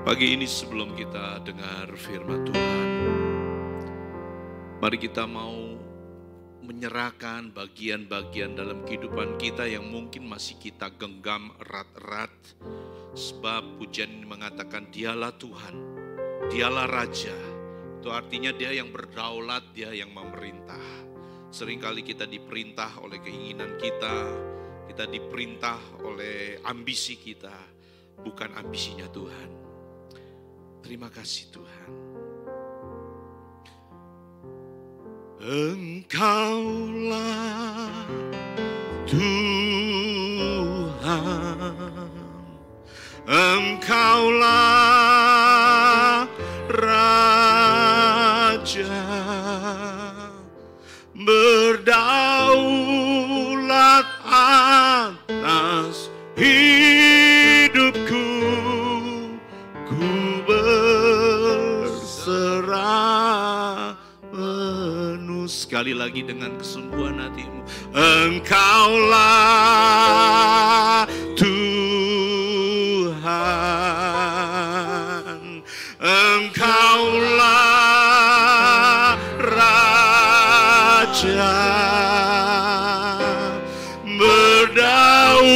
Pagi ini sebelum kita dengar firman Tuhan, mari kita mau menyerahkan bagian-bagian dalam kehidupan kita yang mungkin masih kita genggam erat-erat. Sebab pujian ini mengatakan dialah Tuhan, dialah Raja. Itu artinya dia yang berdaulat, dia yang memerintah. Seringkali kita diperintah oleh keinginan kita diperintah oleh ambisi kita, bukan ambisinya Tuhan. Terima kasih Tuhan. Engkaulah Tuhan, Engkaulah Raja, berdaulat atas hidupku, ku berserah penuh. Sekali lagi dengan kesungguhan hatimu. Engkaulah Tuhan, Engkaulah Raja, berdaulat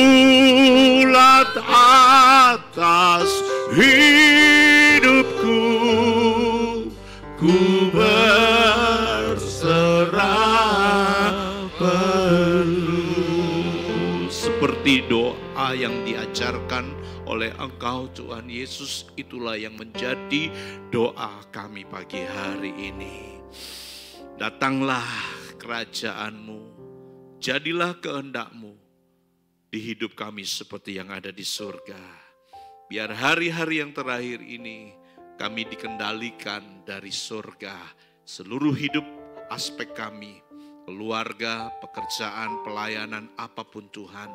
atas hidupku, ku berserah penuh. Seperti doa yang diajarkan oleh Engkau Tuhan Yesus, itulah yang menjadi doa kami pagi hari ini. Datanglah kerajaan-Mu, jadilah kehendak-Mu di hidup kami seperti yang ada di surga. Biar hari-hari yang terakhir ini kami dikendalikan dari surga. Seluruh hidup aspek kami, keluarga, pekerjaan, pelayanan, apapun Tuhan.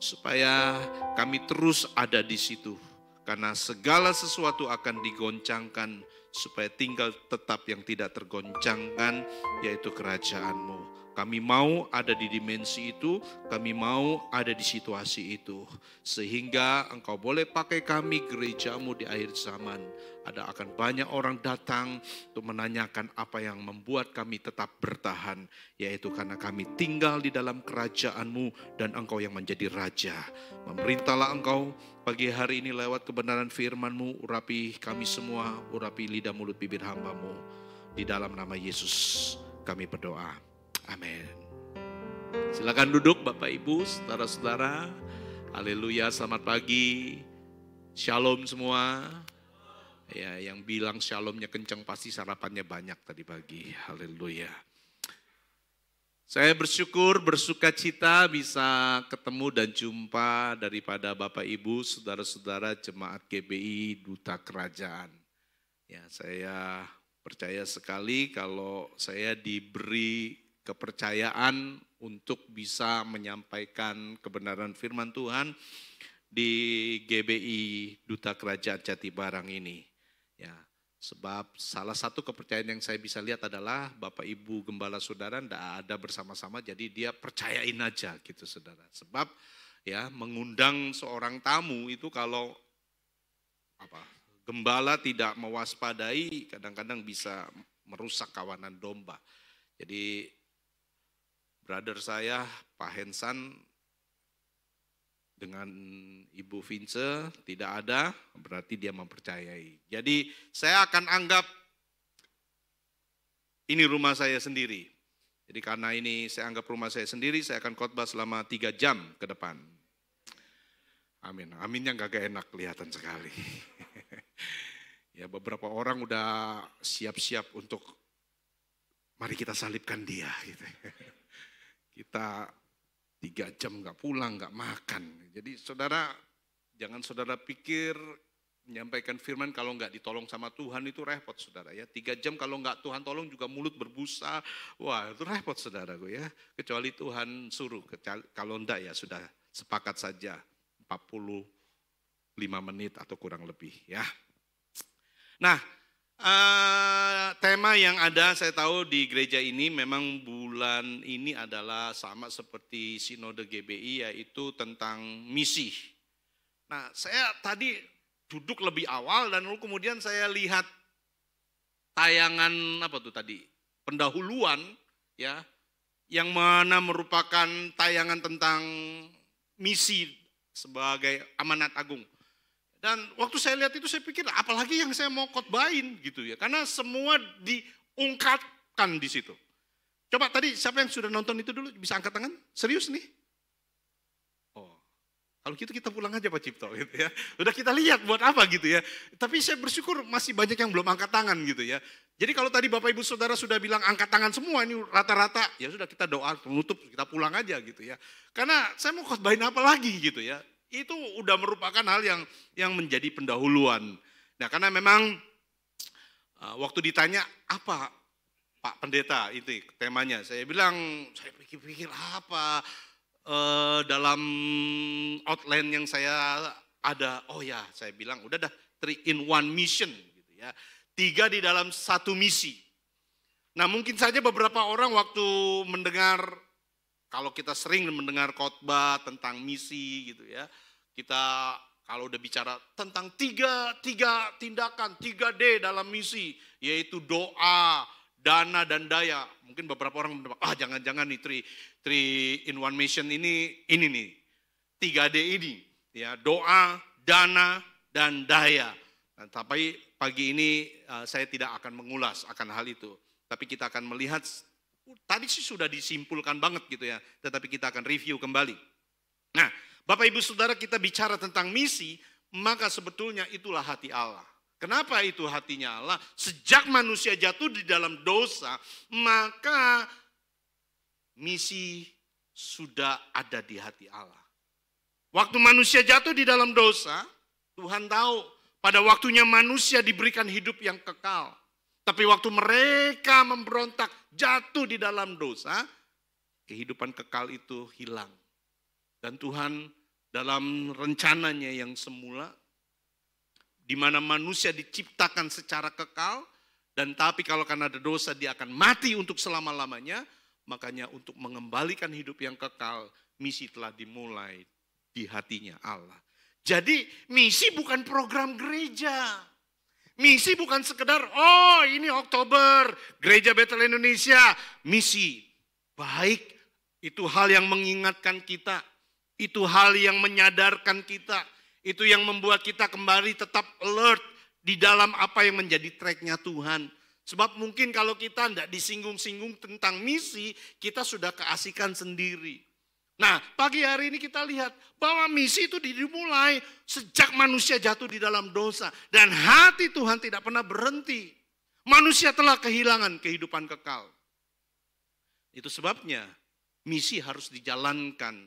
Supaya kami terus ada di situ. Karena segala sesuatu akan digoncangkan supaya tinggal tetap yang tidak tergoncangkan, yaitu kerajaan-Mu. Kami mau ada di dimensi itu, kami mau ada di situasi itu. Sehingga Engkau boleh pakai kami, gereja-Mu di akhir zaman. Akan banyak orang datang untuk menanyakan apa yang membuat kami tetap bertahan. Yaitu karena kami tinggal di dalam kerajaan-Mu dan Engkau yang menjadi Raja. Memerintahlah Engkau pagi hari ini lewat kebenaran firman-Mu. Urapi kami semua, urapi lidah mulut bibir hamba-Mu. Di dalam nama Yesus kami berdoa. Amin. Silakan duduk Bapak Ibu, saudara-saudara. Haleluya, selamat pagi. Shalom semua. Ya, yang bilang shalomnya kencang pasti sarapannya banyak tadi pagi. Haleluya. Saya bersyukur, bersuka cita bisa ketemu dan jumpa daripada Bapak Ibu, saudara-saudara jemaat GBI Duta Kerajaan. Ya, saya percaya sekali kalau saya diberi kepercayaan untuk bisa menyampaikan kebenaran firman Tuhan di GBI Duta Kerajaan Jatibarang ini. Ya, sebab salah satu kepercayaan yang saya bisa lihat adalah Bapak Ibu Gembala Saudara tidak ada bersama-sama, jadi dia percayain aja gitu saudara. Sebab ya mengundang seorang tamu itu kalau gembala tidak mewaspadai kadang-kadang bisa merusak kawanan domba. Jadi brother saya, Pak Hensan, dengan Ibu Vince tidak ada, berarti dia mempercayai. Jadi saya akan anggap ini rumah saya sendiri. Jadi karena ini saya anggap rumah saya sendiri, saya akan khotbah selama 3 jam ke depan. Amin. Aminnya gak enak kelihatan sekali. Ya beberapa orang udah siap-siap untuk mari kita salibkan dia gitu. Kita 3 jam gak pulang, gak makan. Jadi saudara, jangan saudara pikir menyampaikan firman kalau gak ditolong sama Tuhan itu repot saudara ya. 3 jam kalau gak Tuhan tolong juga mulut berbusa. Wah itu repot saudaraku ya. Kecuali Tuhan suruh, kalau enggak ya sudah sepakat saja 45 menit atau kurang lebih ya. Nah, tema yang ada saya tahu di gereja ini memang bulan ini adalah sama seperti Sinode GBI, yaitu tentang misi. Nah, saya tadi duduk lebih awal dan lalu kemudian saya lihat tayangan apa tuh tadi? Pendahuluan ya, yang mana merupakan tayangan tentang misi sebagai amanat agung. Dan waktu saya lihat itu saya pikir apalagi yang saya mau khotbahin gitu ya. Karena semua diungkapkan di situ. Coba tadi siapa yang sudah nonton itu dulu bisa angkat tangan? Serius nih? Oh, kalau gitu kita pulang aja Pak Cipto gitu ya. Udah kita lihat buat apa gitu ya. Tapi saya bersyukur masih banyak yang belum angkat tangan gitu ya. Jadi kalau tadi Bapak Ibu Saudara sudah bilang angkat tangan semua ini rata-rata, ya sudah kita doa penutup kita pulang aja gitu ya. Karena saya mau khotbahin apa lagi gitu ya. Itu udah merupakan hal yang menjadi pendahuluan. Nah karena memang waktu ditanya apa Pak Pendeta itu temanya. Saya bilang saya pikir-pikir apa dalam outline yang saya ada. Oh ya saya bilang udah dah 3 in 1 mission gitu ya. 3 di dalam 1 misi. Nah mungkin saja beberapa orang waktu mendengar, kalau kita sering mendengar khotbah tentang misi gitu ya, kita kalau udah bicara tentang tiga tindakan, 3D dalam misi, yaitu doa, dana, dan daya. Mungkin beberapa orang menebak, jangan-jangan nih 3 in 1 mission ini nih, 3D ini, ya doa, dana, dan daya. Nah, tapi pagi ini saya tidak akan mengulas akan hal itu. Tapi kita akan melihat, tadi sih sudah disimpulkan banget gitu ya. Tetapi kita akan review kembali. Nah, Bapak Ibu Saudara kita bicara tentang misi, maka sebetulnya itulah hati Allah. Kenapa itu hatinya Allah? Sejak manusia jatuh di dalam dosa, maka misi sudah ada di hati Allah. Waktu manusia jatuh di dalam dosa, Tuhan tahu pada waktunya manusia diberikan hidup yang kekal. Tapi waktu mereka memberontak, jatuh di dalam dosa, kehidupan kekal itu hilang. Dan Tuhan dalam rencananya yang semula, di mana manusia diciptakan secara kekal, dan tapi kalau karena ada dosa dia akan mati untuk selama-lamanya, makanya untuk mengembalikan hidup yang kekal, misi telah dimulai di hatinya Allah. Jadi misi bukan program gereja. Misi bukan sekedar, ini Oktober, Gereja Betel Indonesia, misi. Baik, itu hal yang mengingatkan kita, itu hal yang menyadarkan kita, itu yang membuat kita kembali tetap alert di dalam apa yang menjadi tracknya Tuhan. Sebab mungkin kalau kita tidak disinggung-singgung tentang misi, kita sudah keasikan sendiri. Nah, pagi hari ini kita lihat bahwa misi itu dimulai sejak manusia jatuh di dalam dosa. Dan hati Tuhan tidak pernah berhenti. Manusia telah kehilangan kehidupan kekal. Itu sebabnya misi harus dijalankan.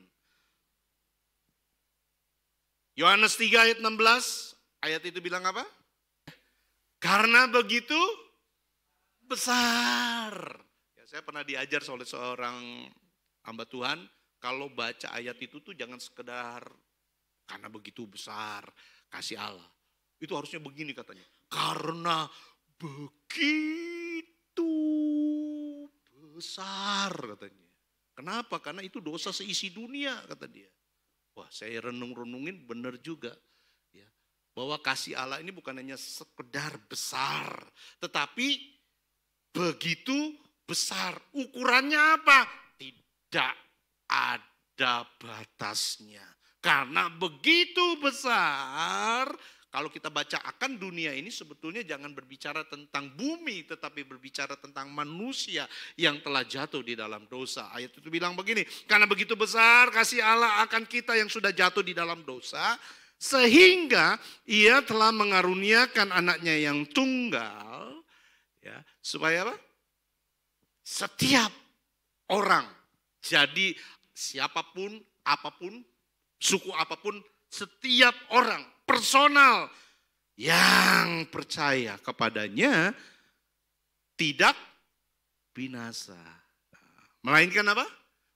Yohanes 3 ayat 16, ayat itu bilang apa? Karena begitu besar. Ya, saya pernah diajar oleh seorang hamba Tuhan, kalau baca ayat itu tuh jangan sekedar karena begitu besar kasih Allah. Itu harusnya begini katanya. Karena begitu besar katanya. Kenapa? Karena itu dosa seisi dunia kata dia. Wah saya renung-renungin benar juga. Ya, bahwa kasih Allah ini bukan hanya sekedar besar. Tetapi begitu besar. Ukurannya apa? Tidak ada batasnya. Karena begitu besar, kalau kita baca akan dunia ini sebetulnya jangan berbicara tentang bumi, tetapi berbicara tentang manusia yang telah jatuh di dalam dosa. Ayat itu bilang begini, karena begitu besar kasih Allah akan kita yang sudah jatuh di dalam dosa, sehingga ia telah mengaruniakan anaknya yang tunggal, ya, supaya apa? Setiap orang, jadi siapapun, apapun, suku apapun, setiap orang personal yang percaya kepadanya tidak binasa. Melainkan apa?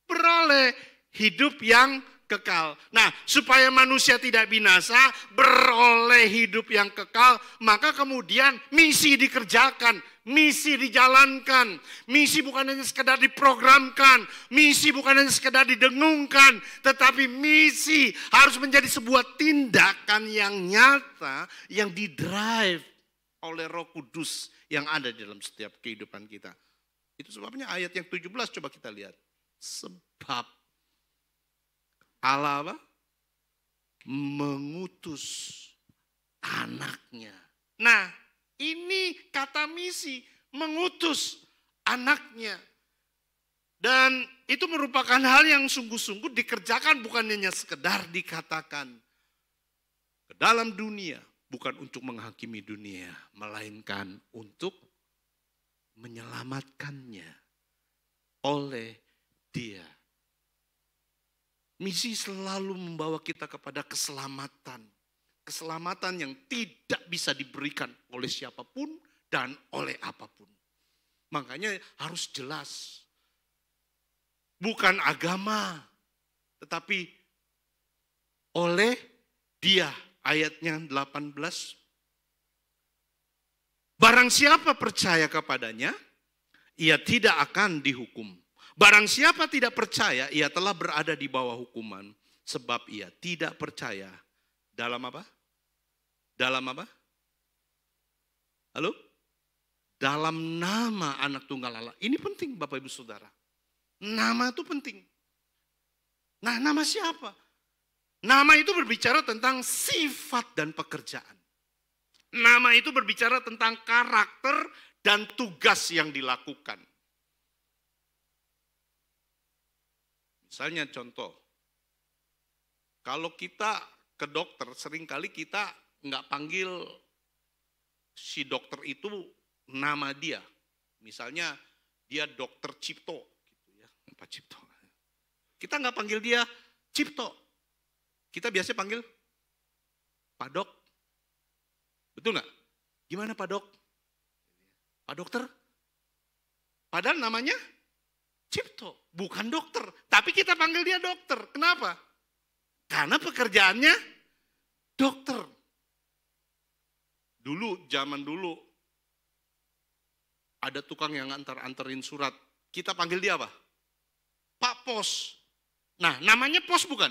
Beroleh hidup yang kekal. Nah, supaya manusia tidak binasa, beroleh hidup yang kekal, maka kemudian misi dikerjakan, misi dijalankan. Misi bukan hanya sekedar diprogramkan, misi bukan hanya sekedar didengungkan, tetapi misi harus menjadi sebuah tindakan yang nyata, yang didrive oleh Roh Kudus yang ada di dalam setiap kehidupan kita. Itu sebabnya ayat yang 17 coba kita lihat. Sebab Allah apa? Mengutus anaknya. Nah, ini kata misi, mengutus anaknya. Dan itu merupakan hal yang sungguh-sungguh dikerjakan, bukan hanya sekedar dikatakan. Ke dalam dunia, bukan untuk menghakimi dunia, melainkan untuk menyelamatkannya oleh Dia. Misi selalu membawa kita kepada keselamatan. Keselamatan yang tidak bisa diberikan oleh siapapun dan oleh apapun. Makanya harus jelas. Bukan agama, tetapi oleh Dia. Ayatnya 18. Barang siapa percaya kepadanya, ia tidak akan dihukum. Barang siapa tidak percaya, ia telah berada di bawah hukuman. Sebab ia tidak percaya dalam apa? Dalam apa? Halo? Dalam nama anak tunggal Allah. Ini penting Bapak Ibu Saudara. Nama itu penting. Nah, nama siapa? Nama itu berbicara tentang sifat dan pekerjaan. Nama itu berbicara tentang karakter dan tugas yang dilakukan. Misalnya contoh, kalau kita ke dokter, seringkali kita nggak panggil si dokter itu nama dia. Misalnya dia dokter Cipto, gitu ya, Pak Cipto. Kita nggak panggil dia Cipto. Kita biasanya panggil Pak Dok. Betul nggak? Gimana Pak Dok? Pak Dokter? Padahal namanya Cipto, bukan dokter. Tapi kita panggil dia dokter. Kenapa? Karena pekerjaannya dokter. Zaman dulu, ada tukang yang anterin surat. Kita panggil dia apa? Pak Pos. Nah, namanya Pos bukan?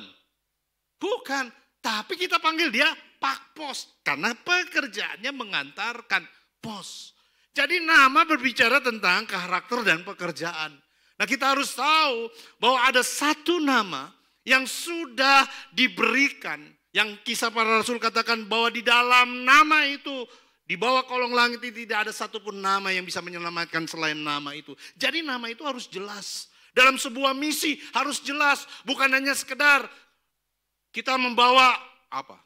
Bukan. Tapi kita panggil dia Pak Pos. Karena pekerjaannya mengantarkan pos. Jadi nama berbicara tentang karakter dan pekerjaan. Nah, kita harus tahu bahwa ada satu nama yang sudah diberikan. Yang Kisah Para Rasul katakan bahwa di dalam nama itu, di bawah kolong langit itu tidak ada satupun nama yang bisa menyelamatkan selain nama itu. Jadi nama itu harus jelas. Dalam sebuah misi harus jelas. Bukan hanya sekedar kita membawa apa?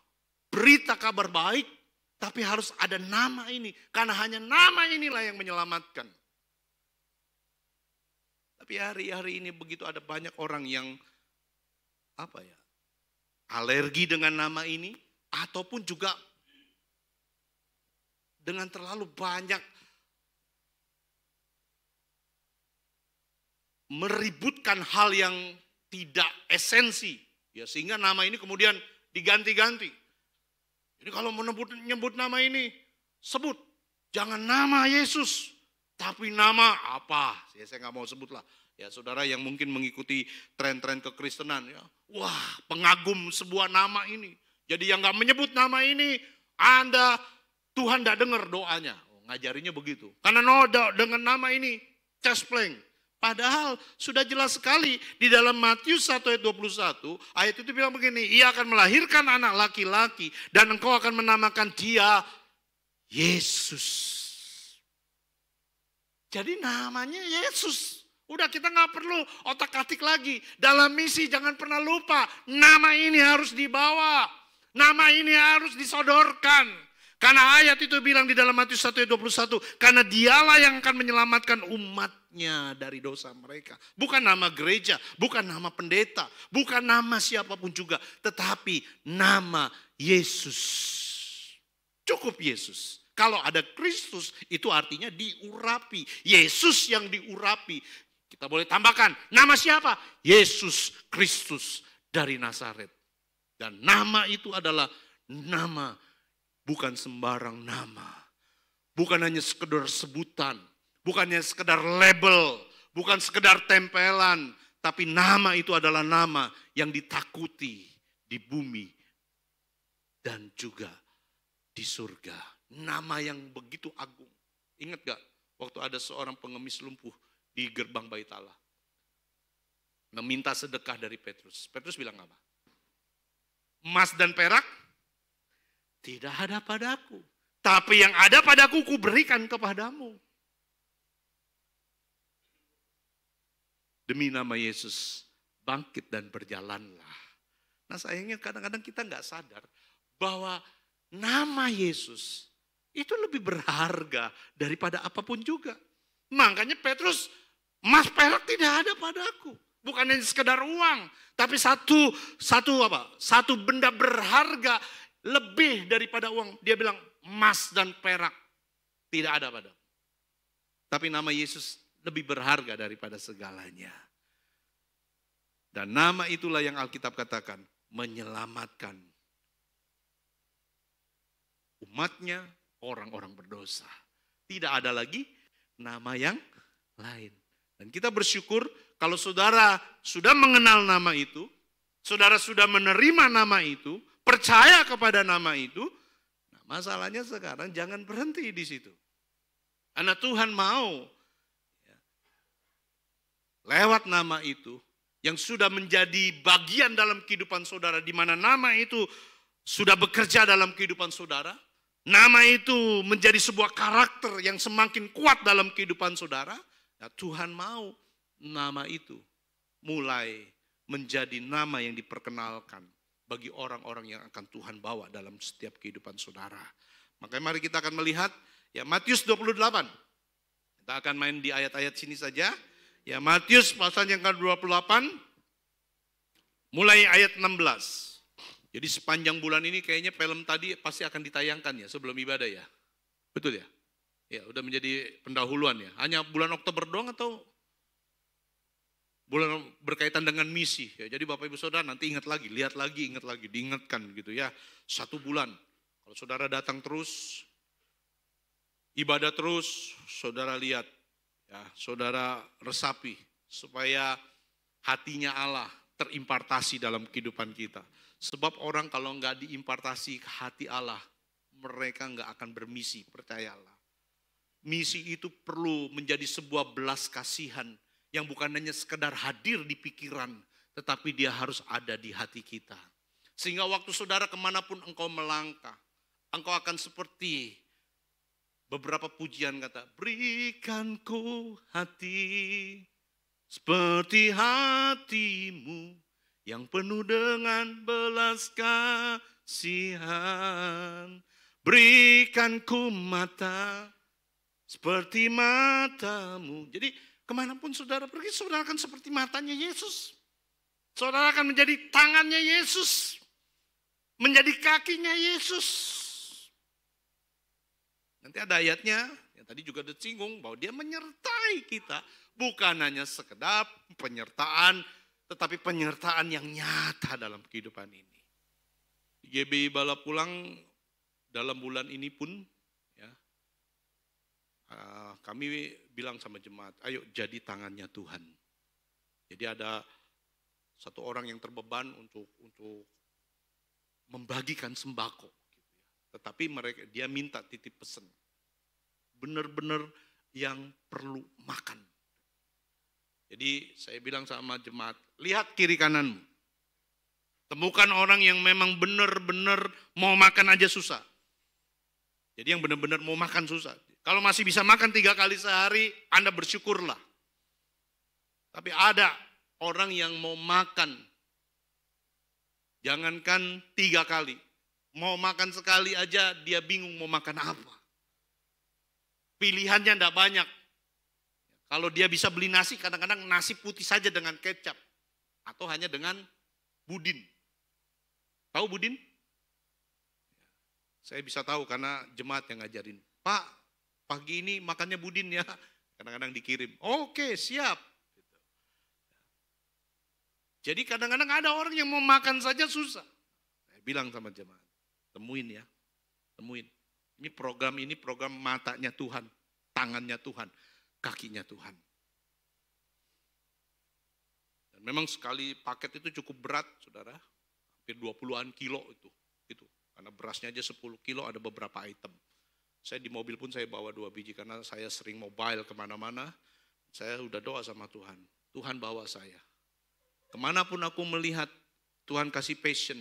Berita kabar baik, tapi harus ada nama ini. Karena hanya nama inilah yang menyelamatkan. Tapi hari-hari ini begitu ada banyak orang yang alergi dengan nama ini, ataupun juga dengan terlalu banyak meributkan hal yang tidak esensi. Ya, sehingga nama ini kemudian diganti-ganti. Jadi kalau menyebut nama ini, sebut. Jangan nama Yesus, tapi nama apa? Saya nggak mau sebut lah. Ya, saudara yang mungkin mengikuti tren-tren kekristenan, ya, wah, pengagum sebuah nama ini. Jadi yang nggak menyebut nama ini, Tuhan tidak dengar doanya. Ngajarinya begitu. Karena dengan nama ini, cespleng. Padahal sudah jelas sekali di dalam Matius 1 ayat 21, ayat itu bilang begini, ia akan melahirkan anak laki-laki dan engkau akan menamakan dia Yesus. Jadi namanya Yesus. Udah, kita nggak perlu otak-atik lagi. Dalam misi jangan pernah lupa, nama ini harus dibawa. Nama ini harus disodorkan. Karena ayat itu bilang di dalam Matius 1 ayat 21, karena dialah yang akan menyelamatkan umatnya dari dosa mereka. Bukan nama gereja, bukan nama pendeta, bukan nama siapapun juga, tetapi nama Yesus. Cukup Yesus. Kalau ada Kristus, itu artinya diurapi. Yesus yang diurapi. Kita boleh tambahkan, nama siapa? Yesus Kristus. dari Nazaret. Dan nama itu adalah nama, bukan sembarang nama. Bukan hanya sekedar sebutan, bukan hanya sekedar label, bukan sekedar tempelan, tapi nama itu adalah nama yang ditakuti di bumi dan juga di surga. Nama yang begitu agung. Ingat gak waktu ada seorang pengemis lumpuh di gerbang Bait Allah, meminta sedekah dari Petrus. Petrus bilang apa? Emas dan perak tidak ada padaku, tapi yang ada padaku kuberikan kepadamu. Demi nama Yesus, bangkit dan berjalanlah. Nah sayangnya kadang-kadang kita nggak sadar bahwa nama Yesus itu lebih berharga daripada apapun juga. Makanya Petrus, emas perak tidak ada padaku. Bukan hanya sekedar uang, tapi satu benda berharga lebih daripada uang. Dia bilang emas dan perak tidak ada padaku. Tapi nama Yesus lebih berharga daripada segalanya. Dan nama itulah yang Alkitab katakan menyelamatkan umatnya, orang-orang berdosa. Tidak ada lagi nama yang lain. Dan kita bersyukur kalau saudara sudah mengenal nama itu, saudara sudah menerima nama itu, percaya kepada nama itu. Nah, masalahnya sekarang jangan berhenti di situ. Karena Tuhan mau lewat nama itu yang sudah menjadi bagian dalam kehidupan saudara, di mana nama itu sudah bekerja dalam kehidupan saudara. Nama itu menjadi sebuah karakter yang semakin kuat dalam kehidupan saudara. Nah, Tuhan mau nama itu mulai menjadi nama yang diperkenalkan bagi orang-orang yang akan Tuhan bawa dalam setiap kehidupan saudara. Makanya mari kita akan melihat ya Matius 28. Kita akan main di ayat-ayat sini saja. Ya Matius pasal yang ke-28 mulai ayat 16. Jadi sepanjang bulan ini kayaknya film tadi pasti akan ditayangkan ya sebelum ibadah ya. Betul ya? Ya udah menjadi pendahuluan ya. Hanya bulan Oktober doang atau bulan berkaitan dengan misi ya. Jadi Bapak Ibu Saudara nanti ingat lagi, lihat lagi, ingat lagi, diingatkan gitu ya. 1 bulan. Kalau saudara datang terus, ibadah terus, saudara lihat ya, saudara resapi supaya hatinya Allah terimpartasi dalam kehidupan kita. Sebab orang kalau nggak diimpartasi ke hati Allah, mereka nggak akan bermisi, percayalah. Misi itu perlu menjadi sebuah belas kasihan yang bukan hanya sekedar hadir di pikiran, tetapi dia harus ada di hati kita. Sehingga waktu saudara kemanapun engkau melangkah, engkau akan seperti beberapa pujian kata, berikan ku hati seperti hatimu yang penuh dengan belas kasihan. Berikan ku mata seperti matamu. Jadi kemanapun saudara pergi, saudara akan seperti matanya Yesus. Saudara akan menjadi tangannya Yesus. Menjadi kakinya Yesus. Nanti ada ayatnya, yang tadi juga disinggung, bahwa dia menyertai kita. Bukan hanya sekedar penyertaan, tetapi penyertaan yang nyata dalam kehidupan ini. GBI Bala Pulang dalam bulan ini pun, ya, kami bilang sama jemaat, ayo jadi tangannya Tuhan. Jadi ada satu orang yang terbeban untuk membagikan sembako, gitu ya. Tetapi dia minta titip pesan, benar-benar yang perlu makan. Jadi saya bilang sama jemaat, lihat kiri kananmu, temukan orang yang memang benar-benar mau makan aja susah. Jadi yang benar-benar mau makan susah. Kalau masih bisa makan 3 kali sehari, Anda bersyukurlah. Tapi ada orang yang mau makan, jangankan 3 kali, mau makan sekali aja dia bingung mau makan apa. Pilihannya tidak banyak. Kalau dia bisa beli nasi, kadang-kadang nasi putih saja dengan kecap. Atau hanya dengan budin. Tahu budin? Saya bisa tahu karena jemaat yang ngajarin. Pak, pagi ini makannya budin ya. Kadang-kadang dikirim. Oke, siap. Jadi kadang-kadang ada orang yang mau makan saja susah. Saya bilang sama jemaat, temuin ya, temuin. Ini program matanya Tuhan, tangannya Tuhan, kakinya Tuhan. Dan memang sekali paket itu cukup berat, saudara. Hampir 20-an kilo itu. Karena berasnya aja 10 kilo, ada beberapa item. Saya di mobil pun saya bawa 2 biji, karena saya sering mobile kemana-mana. Saya udah doa sama Tuhan. Tuhan bawa saya. Kemanapun aku melihat, Tuhan kasih passion,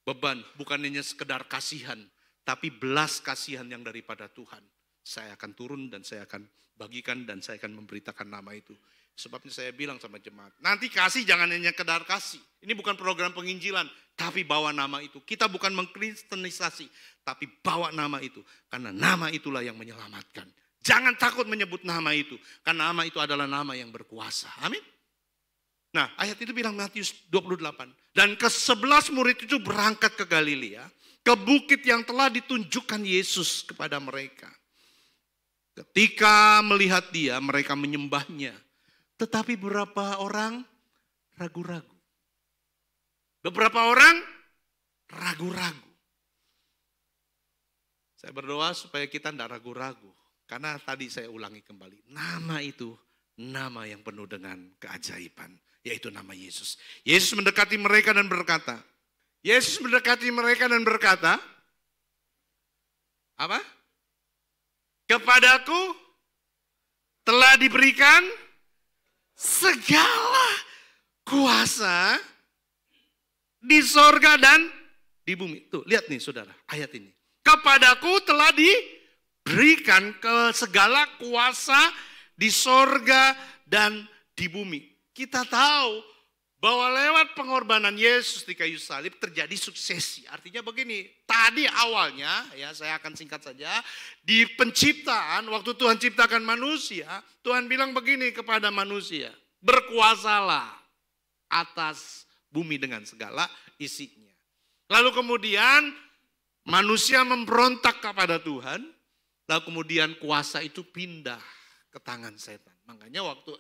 beban, bukan hanya sekedar kasihan, tapi belas kasihan yang daripada Tuhan. Saya akan turun dan saya akan bagikan dan saya akan memberitakan nama itu. Sebabnya saya bilang sama jemaat, nanti kasih jangan hanya sekedar kasih. Ini bukan program penginjilan, tapi bawa nama itu. Kita bukan mengkristenisasi, tapi bawa nama itu. Karena nama itulah yang menyelamatkan. Jangan takut menyebut nama itu, karena nama itu adalah nama yang berkuasa. Amin. Nah, ayat itu bilang Matius 28. Dan ke-11 murid itu berangkat ke Galilea, ke bukit yang telah ditunjukkan Yesus kepada mereka. Ketika melihat dia, mereka menyembahnya. Tetapi beberapa orang ragu-ragu. Beberapa orang ragu-ragu. Saya berdoa supaya kita tidak ragu-ragu. Karena tadi saya ulangi kembali. Nama itu nama yang penuh dengan keajaiban. Yaitu nama Yesus. Yesus mendekati mereka dan berkata. Apa? Kepadaku telah diberikan segala kuasa di sorga dan di bumi. Tuh, lihat nih saudara, ayat ini. Kepadaku telah diberikan segala kuasa di sorga dan di bumi. Kita tahu bahwa lewat pengorbanan Yesus di kayu salib terjadi suksesi. Artinya begini, tadi awalnya, ya saya akan singkat saja, di penciptaan, waktu Tuhan ciptakan manusia, Tuhan bilang begini kepada manusia, berkuasalah atas bumi dengan segala isinya. Lalu kemudian manusia memberontak kepada Tuhan, lalu kemudian kuasa itu pindah ke tangan setan. Makanya waktu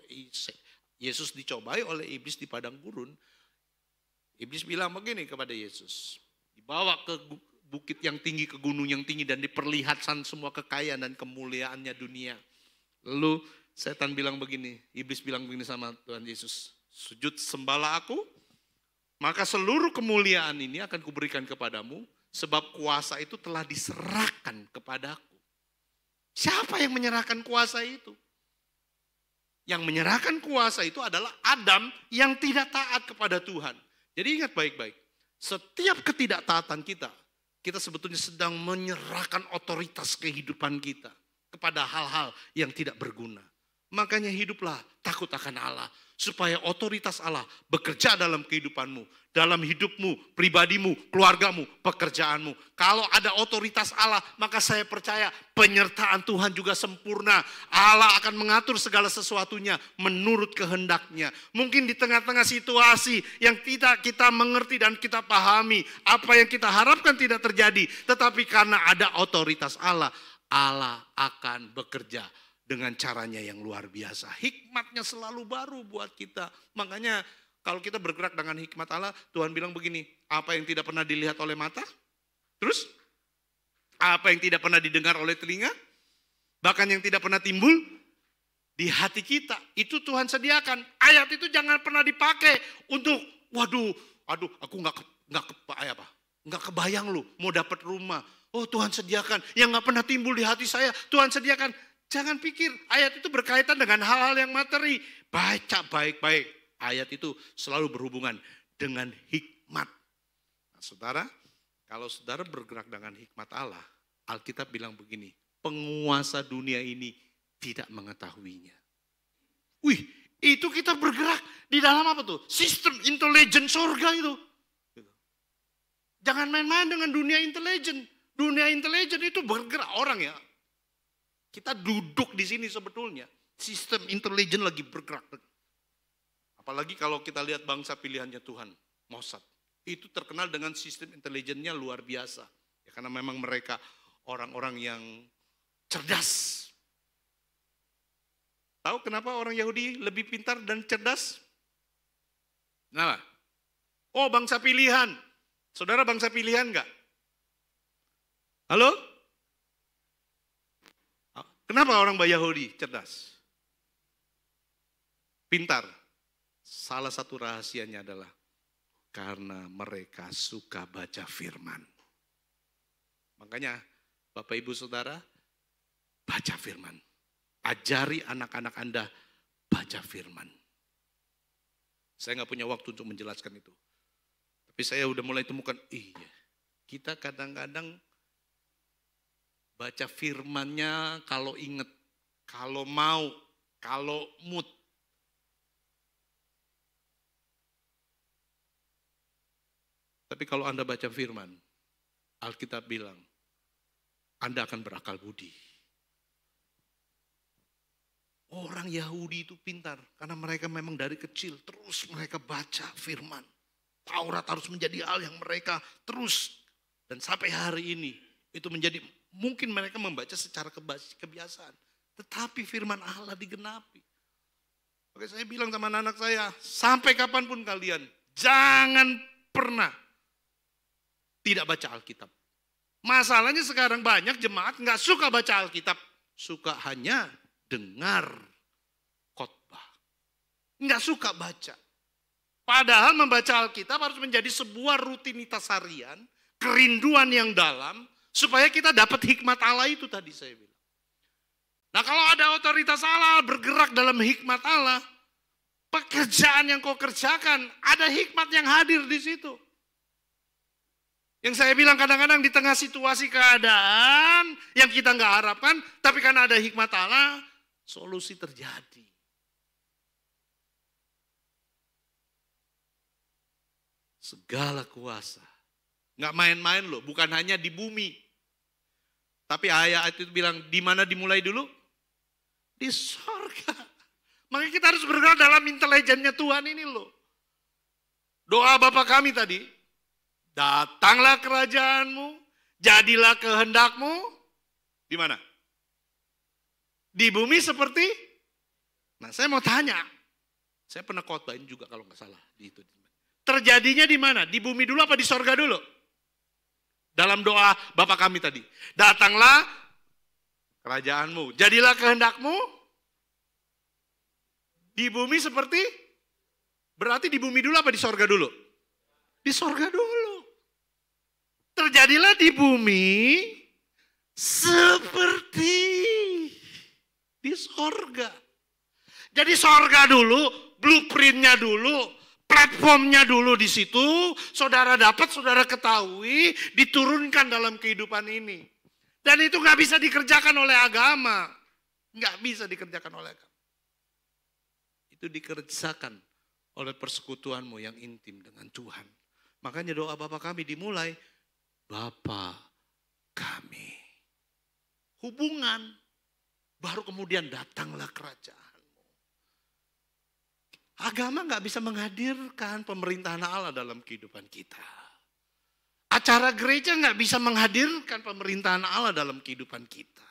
Yesus dicobai oleh iblis di padang gurun, iblis bilang begini kepada Yesus, dibawa ke bukit yang tinggi, ke gunung yang tinggi, dan diperlihatkan semua kekayaan dan kemuliaannya dunia. Lalu setan bilang begini, iblis bilang begini sama Tuhan Yesus, sujud sembahlah aku, maka seluruh kemuliaan ini akan kuberikan kepadamu, sebab kuasa itu telah diserahkan kepadaku. Siapa yang menyerahkan kuasa itu? Yang menyerahkan kuasa itu adalah Adam yang tidak taat kepada Tuhan. Jadi ingat baik-baik, setiap ketidaktaatan kita sebetulnya sedang menyerahkan otoritas kehidupan kita kepada hal-hal yang tidak berguna. Makanya hiduplah takut akan Allah, supaya otoritas Allah bekerja dalam kehidupanmu, dalam hidupmu, pribadimu, keluargamu, pekerjaanmu. Kalau ada otoritas Allah, maka saya percaya penyertaan Tuhan juga sempurna. Allah akan mengatur segala sesuatunya menurut kehendaknya. Mungkin di tengah-tengah situasi yang tidak kita mengerti dan kita pahami, apa yang kita harapkan tidak terjadi, tetapi karena ada otoritas Allah, Allah akan bekerja dengan caranya yang luar biasa. Hikmatnya selalu baru buat kita. Makanya kalau kita bergerak dengan hikmat Allah, Tuhan bilang begini, apa yang tidak pernah dilihat oleh mata, terus apa yang tidak pernah didengar oleh telinga, bahkan yang tidak pernah timbul di hati kita, itu Tuhan sediakan. Ayat itu jangan pernah dipakai untuk, aku nggak kebayang lu mau dapat rumah. Oh Tuhan sediakan, yang nggak pernah timbul di hati saya, Tuhan sediakan. Jangan pikir ayat itu berkaitan dengan hal-hal yang materi. Baca baik-baik. Ayat itu selalu berhubungan dengan hikmat. Nah, saudara, kalau saudara bergerak dengan hikmat Allah, Alkitab bilang begini, penguasa dunia ini tidak mengetahuinya. Wih, itu kita bergerak di dalam apa tuh? Sistem intelijen surga itu. Jangan main-main dengan dunia intelijen. Dunia intelijen itu bergerak orang ya. Kita duduk di sini sebetulnya. Sistem intelijen lagi bergerak. Apalagi kalau kita lihat bangsa pilihannya Tuhan, Mossad. Itu terkenal dengan sistem intelijennya luar biasa. Ya, karena memang mereka orang-orang yang cerdas. Tahu kenapa orang Yahudi lebih pintar dan cerdas? Kenapa? Oh, bangsa pilihan. Saudara bangsa pilihan enggak? Halo? Kenapa orang Yahudi cerdas? Pintar. Salah satu rahasianya adalah karena mereka suka baca firman. Makanya Bapak Ibu Saudara, baca firman. Ajari anak-anak Anda baca firman. Saya nggak punya waktu untuk menjelaskan itu. Tapi saya udah mulai temukan, iya, kita kadang-kadang baca firmannya kalau inget, kalau mau, kalau mood. Tapi kalau Anda baca firman, Alkitab bilang, Anda akan berakal budi. Orang Yahudi itu pintar, karena mereka memang dari kecil, terus mereka baca firman. Taurat harus menjadi hal yang mereka terus, dan sampai hari ini, itu menjadi, mungkin mereka membaca secara kebiasaan. Tetapi firman Allah digenapi. Oke, saya bilang sama anak saya, sampai kapanpun kalian, jangan pernah tidak baca Alkitab. Masalahnya sekarang banyak jemaat nggak suka baca Alkitab, suka hanya dengar khotbah, nggak suka baca. Padahal membaca Alkitab harus menjadi sebuah rutinitas harian, kerinduan yang dalam, supaya kita dapat hikmat Allah itu tadi saya bilang. Nah kalau ada otoritas Allah bergerak dalam hikmat Allah, pekerjaan yang kau kerjakan, ada hikmat yang hadir di situ. Yang saya bilang kadang-kadang di tengah situasi keadaan yang kita nggak harapkan, tapi karena ada hikmat Allah, solusi terjadi. Segala kuasa. Nggak main-main loh, bukan hanya di bumi. Tapi ayat itu bilang, di mana dimulai dulu? Di sorga. Makanya kita harus bergerak dalam intelijennya Tuhan ini loh. Doa Bapa kami tadi, datanglah kerajaanmu, jadilah kehendakmu. Di mana? Di bumi seperti? Nah saya mau tanya, saya pernah khotbahin juga kalau nggak salah di itu. Terjadinya di mana? Di bumi dulu apa di sorga dulu? Dalam doa Bapa kami tadi. Datanglah kerajaanmu. Jadilah kehendakmu. Di bumi seperti? Berarti di bumi dulu apa di sorga dulu? Di sorga dulu. Terjadilah di bumi seperti di sorga. Jadi sorga dulu, blueprintnya dulu, platformnya dulu di situ, saudara dapat, saudara ketahui, diturunkan dalam kehidupan ini. Dan itu nggak bisa dikerjakan oleh agama. Nggak bisa dikerjakan oleh agama. Itu dikerjakan oleh persekutuanmu yang intim dengan Tuhan. Makanya doa Bapa kami dimulai, Bapa kami. Hubungan, baru kemudian datanglah kerajaan. Agama nggak bisa menghadirkan pemerintahan Allah dalam kehidupan kita. Acara gereja nggak bisa menghadirkan pemerintahan Allah dalam kehidupan kita.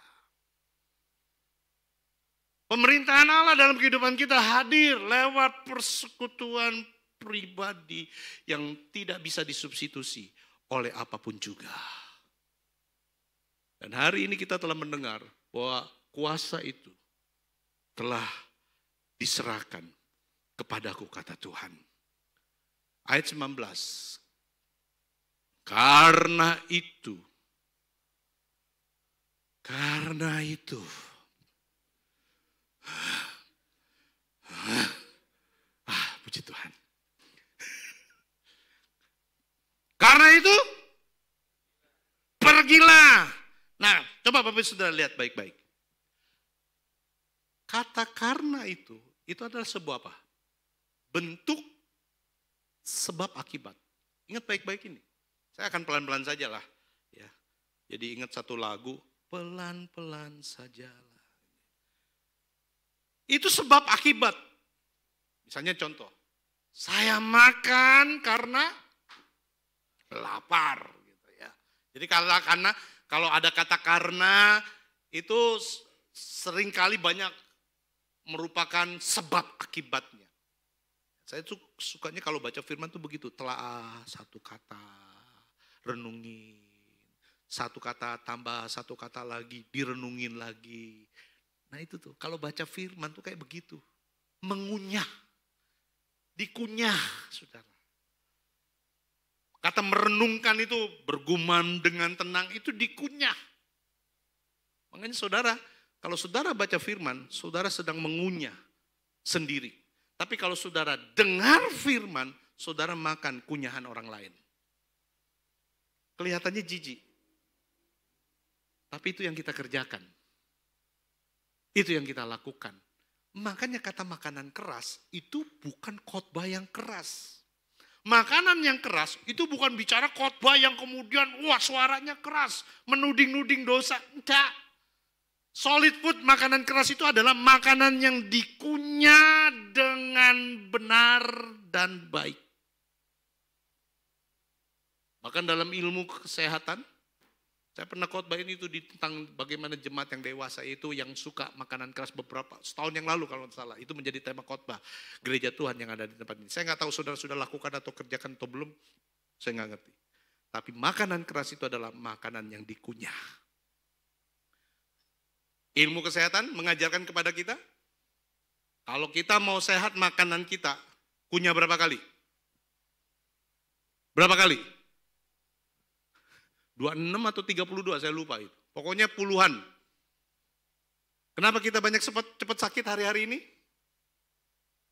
Pemerintahan Allah dalam kehidupan kita hadir lewat persekutuan pribadi yang tidak bisa disubstitusi oleh apapun juga. Dan hari ini kita telah mendengar bahwa kuasa itu telah diserahkan kepadaku, kata Tuhan. Ayat 19. Karena itu, puji Tuhan. Karena itu, pergilah. Nah, coba Bapak Saudara lihat baik-baik. Kata karena itu adalah sebuah apa? Bentuk sebab akibat. Ingat baik-baik ini. Saya akan pelan-pelan saja lah. Ya. Jadi ingat satu lagu, pelan-pelan sajalah. Itu sebab akibat. Misalnya contoh, saya makan karena lapar. Gitu ya. Jadi kalau ada kata karena, itu seringkali banyak merupakan sebab akibatnya. Saya sukanya kalau baca firman tuh begitu, telaah satu kata, renungin. Satu kata tambah satu kata lagi, direnungin lagi. Nah itu tuh, kalau baca firman tuh kayak begitu. Mengunyah, dikunyah, saudara. Kata merenungkan itu bergumam dengan tenang, itu dikunyah. Makanya saudara, kalau saudara baca firman, saudara sedang mengunyah sendiri. Tapi kalau saudara dengar firman, saudara makan kunyahan orang lain. Kelihatannya jijik. Tapi itu yang kita kerjakan. Itu yang kita lakukan. Makanya kata makanan keras itu bukan khotbah yang keras. Makanan yang keras itu bukan bicara khotbah yang kemudian wah suaranya keras, menuding-nuding dosa. Enggak. Solid food, makanan keras itu adalah makanan yang dikunyah dengan benar dan baik. Bahkan dalam ilmu kesehatan, saya pernah khotbahin itu tentang bagaimana jemaat yang dewasa itu yang suka makanan keras beberapa setahun yang lalu kalau tidak salah. Itu menjadi tema khotbah gereja Tuhan yang ada di tempat ini. Saya nggak tahu saudara sudah lakukan atau kerjakan atau belum. Saya nggak ngerti. Tapi makanan keras itu adalah makanan yang dikunyah. Ilmu kesehatan mengajarkan kepada kita, kalau kita mau sehat makanan kita, kunyah berapa kali? Berapa kali? 26 atau 32, saya lupa itu. Pokoknya puluhan. Kenapa kita banyak cepat sakit hari-hari ini?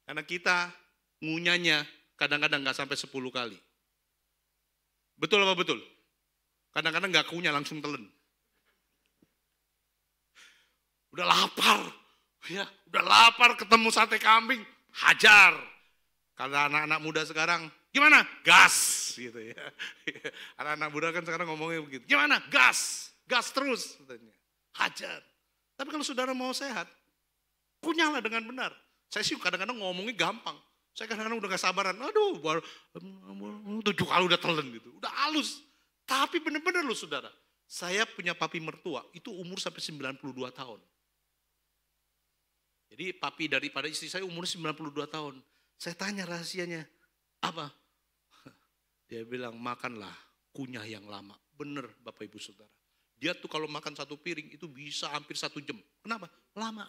Karena kita ngunyahnya kadang-kadang nggak sampai 10 kali. Betul apa betul? Kadang-kadang nggak kunyah langsung telan. Udah lapar, ya, udah lapar ketemu sate kambing, hajar. Karena anak-anak muda sekarang, gimana? Gas, gitu ya. Anak-anak muda kan sekarang ngomongnya begitu. Gimana? Gas, gas terus, katanya. Hajar. Tapi kalau saudara mau sehat, kunyahlah dengan benar. Saya sih kadang-kadang ngomongnya gampang. Saya kadang-kadang udah gak sabaran. Aduh, baru 7 kali udah telan gitu. Udah halus. Tapi benar-benar loh saudara. Saya punya papi mertua, itu umur sampai 92 tahun. Jadi papi daripada istri saya umurnya 92 tahun. Saya tanya rahasianya, apa? Dia bilang, makanlah kunyah yang lama. Benar Bapak Ibu Saudara. Dia tuh kalau makan satu piring itu bisa hampir 1 jam. Kenapa? Lama.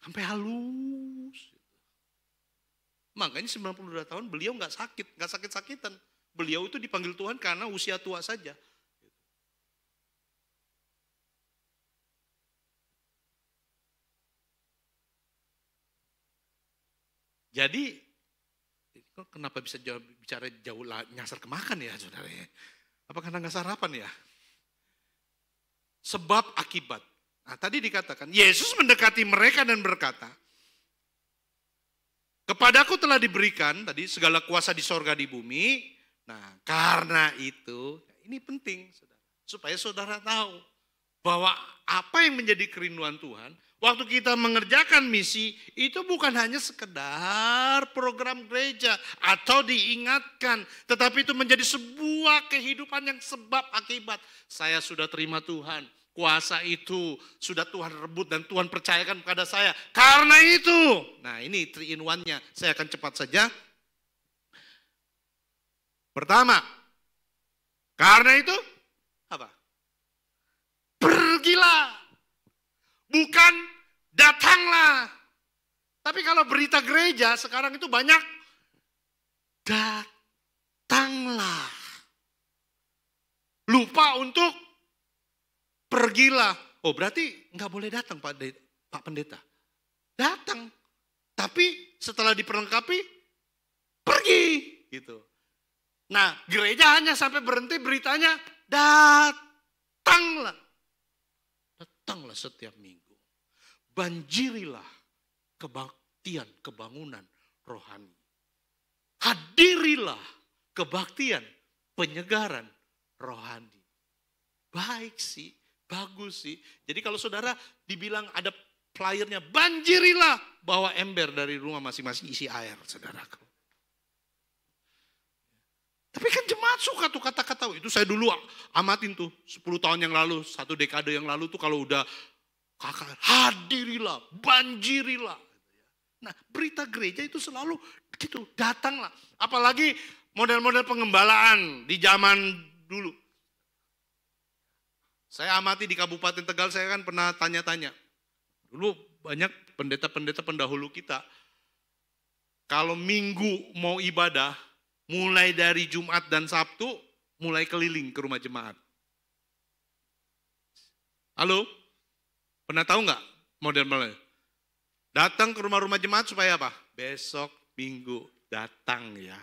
Sampai halus. Makanya 92 tahun beliau nggak sakit-sakitan. Beliau itu dipanggil Tuhan karena usia tua saja. Jadi, kenapa bisa bicara jauh nyasar ke makan ya saudara ya? Apa karena nggak sarapan ya? Sebab akibat. Nah tadi dikatakan, Yesus mendekati mereka dan berkata, kepadaku telah diberikan tadi segala kuasa di sorga di bumi. Nah karena itu, ini penting saudara, supaya saudara tahu bahwa apa yang menjadi kerinduan Tuhan, waktu kita mengerjakan misi, itu bukan hanya sekedar program gereja atau diingatkan, tetapi itu menjadi sebuah kehidupan yang sebab akibat. Saya sudah terima Tuhan, kuasa itu sudah Tuhan rebut dan Tuhan percayakan kepada saya. Karena itu, nah ini 3 in 1-nya, saya akan cepat saja. Pertama, karena itu, apa? Pergilah. Bukan datanglah. Tapi kalau berita gereja sekarang itu banyak datanglah. Lupa untuk pergilah. Oh berarti nggak boleh datang Pak Pendeta. Datang. Tapi setelah diperlengkapi, pergi. Gitu. Nah gereja hanya sampai berhenti beritanya datanglah. Datanglah setiap minggu. Banjirilah kebaktian, kebangunan rohani. Hadirilah kebaktian, penyegaran rohani. Baik sih, bagus sih. Jadi kalau saudara dibilang ada flyernya, banjirilah, bawa ember dari rumah masing-masing isi air, saudaraku. Tapi kan jemaat suka tuh kata-kata, itu saya dulu amatin tuh 10 tahun yang lalu, 1 dekade yang lalu tuh kalau udah Kakak, hadirilah, banjirilah. Nah, berita gereja itu selalu gitu, datanglah. Apalagi model-model pengembalaan di zaman dulu. Saya amati di Kabupaten Tegal, saya kan pernah tanya-tanya. Dulu banyak pendeta-pendeta pendahulu kita, kalau minggu mau ibadah, mulai dari Jumat dan Sabtu, mulai keliling ke rumah jemaat. Halo? Pernah tahu nggak model-modelnya? Datang ke rumah-rumah jemaat supaya apa? Besok minggu datang ya.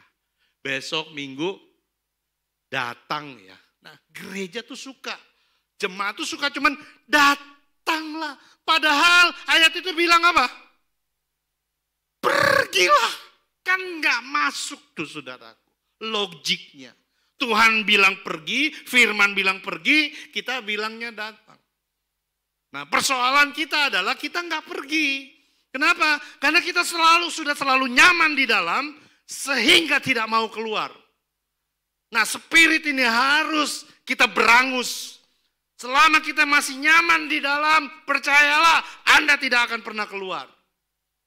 Besok minggu datang ya. Nah, gereja tuh suka. Jemaat tuh suka cuman datanglah. Padahal ayat itu bilang apa? Pergilah. Kan nggak masuk tuh saudaraku. Logiknya. Tuhan bilang pergi, firman bilang pergi, kita bilangnya datang. Nah, persoalan kita adalah kita nggak pergi. Kenapa? Karena kita sudah selalu nyaman di dalam sehingga tidak mau keluar. Nah, spirit ini harus kita berangus. Selama kita masih nyaman di dalam, percayalah Anda tidak akan pernah keluar.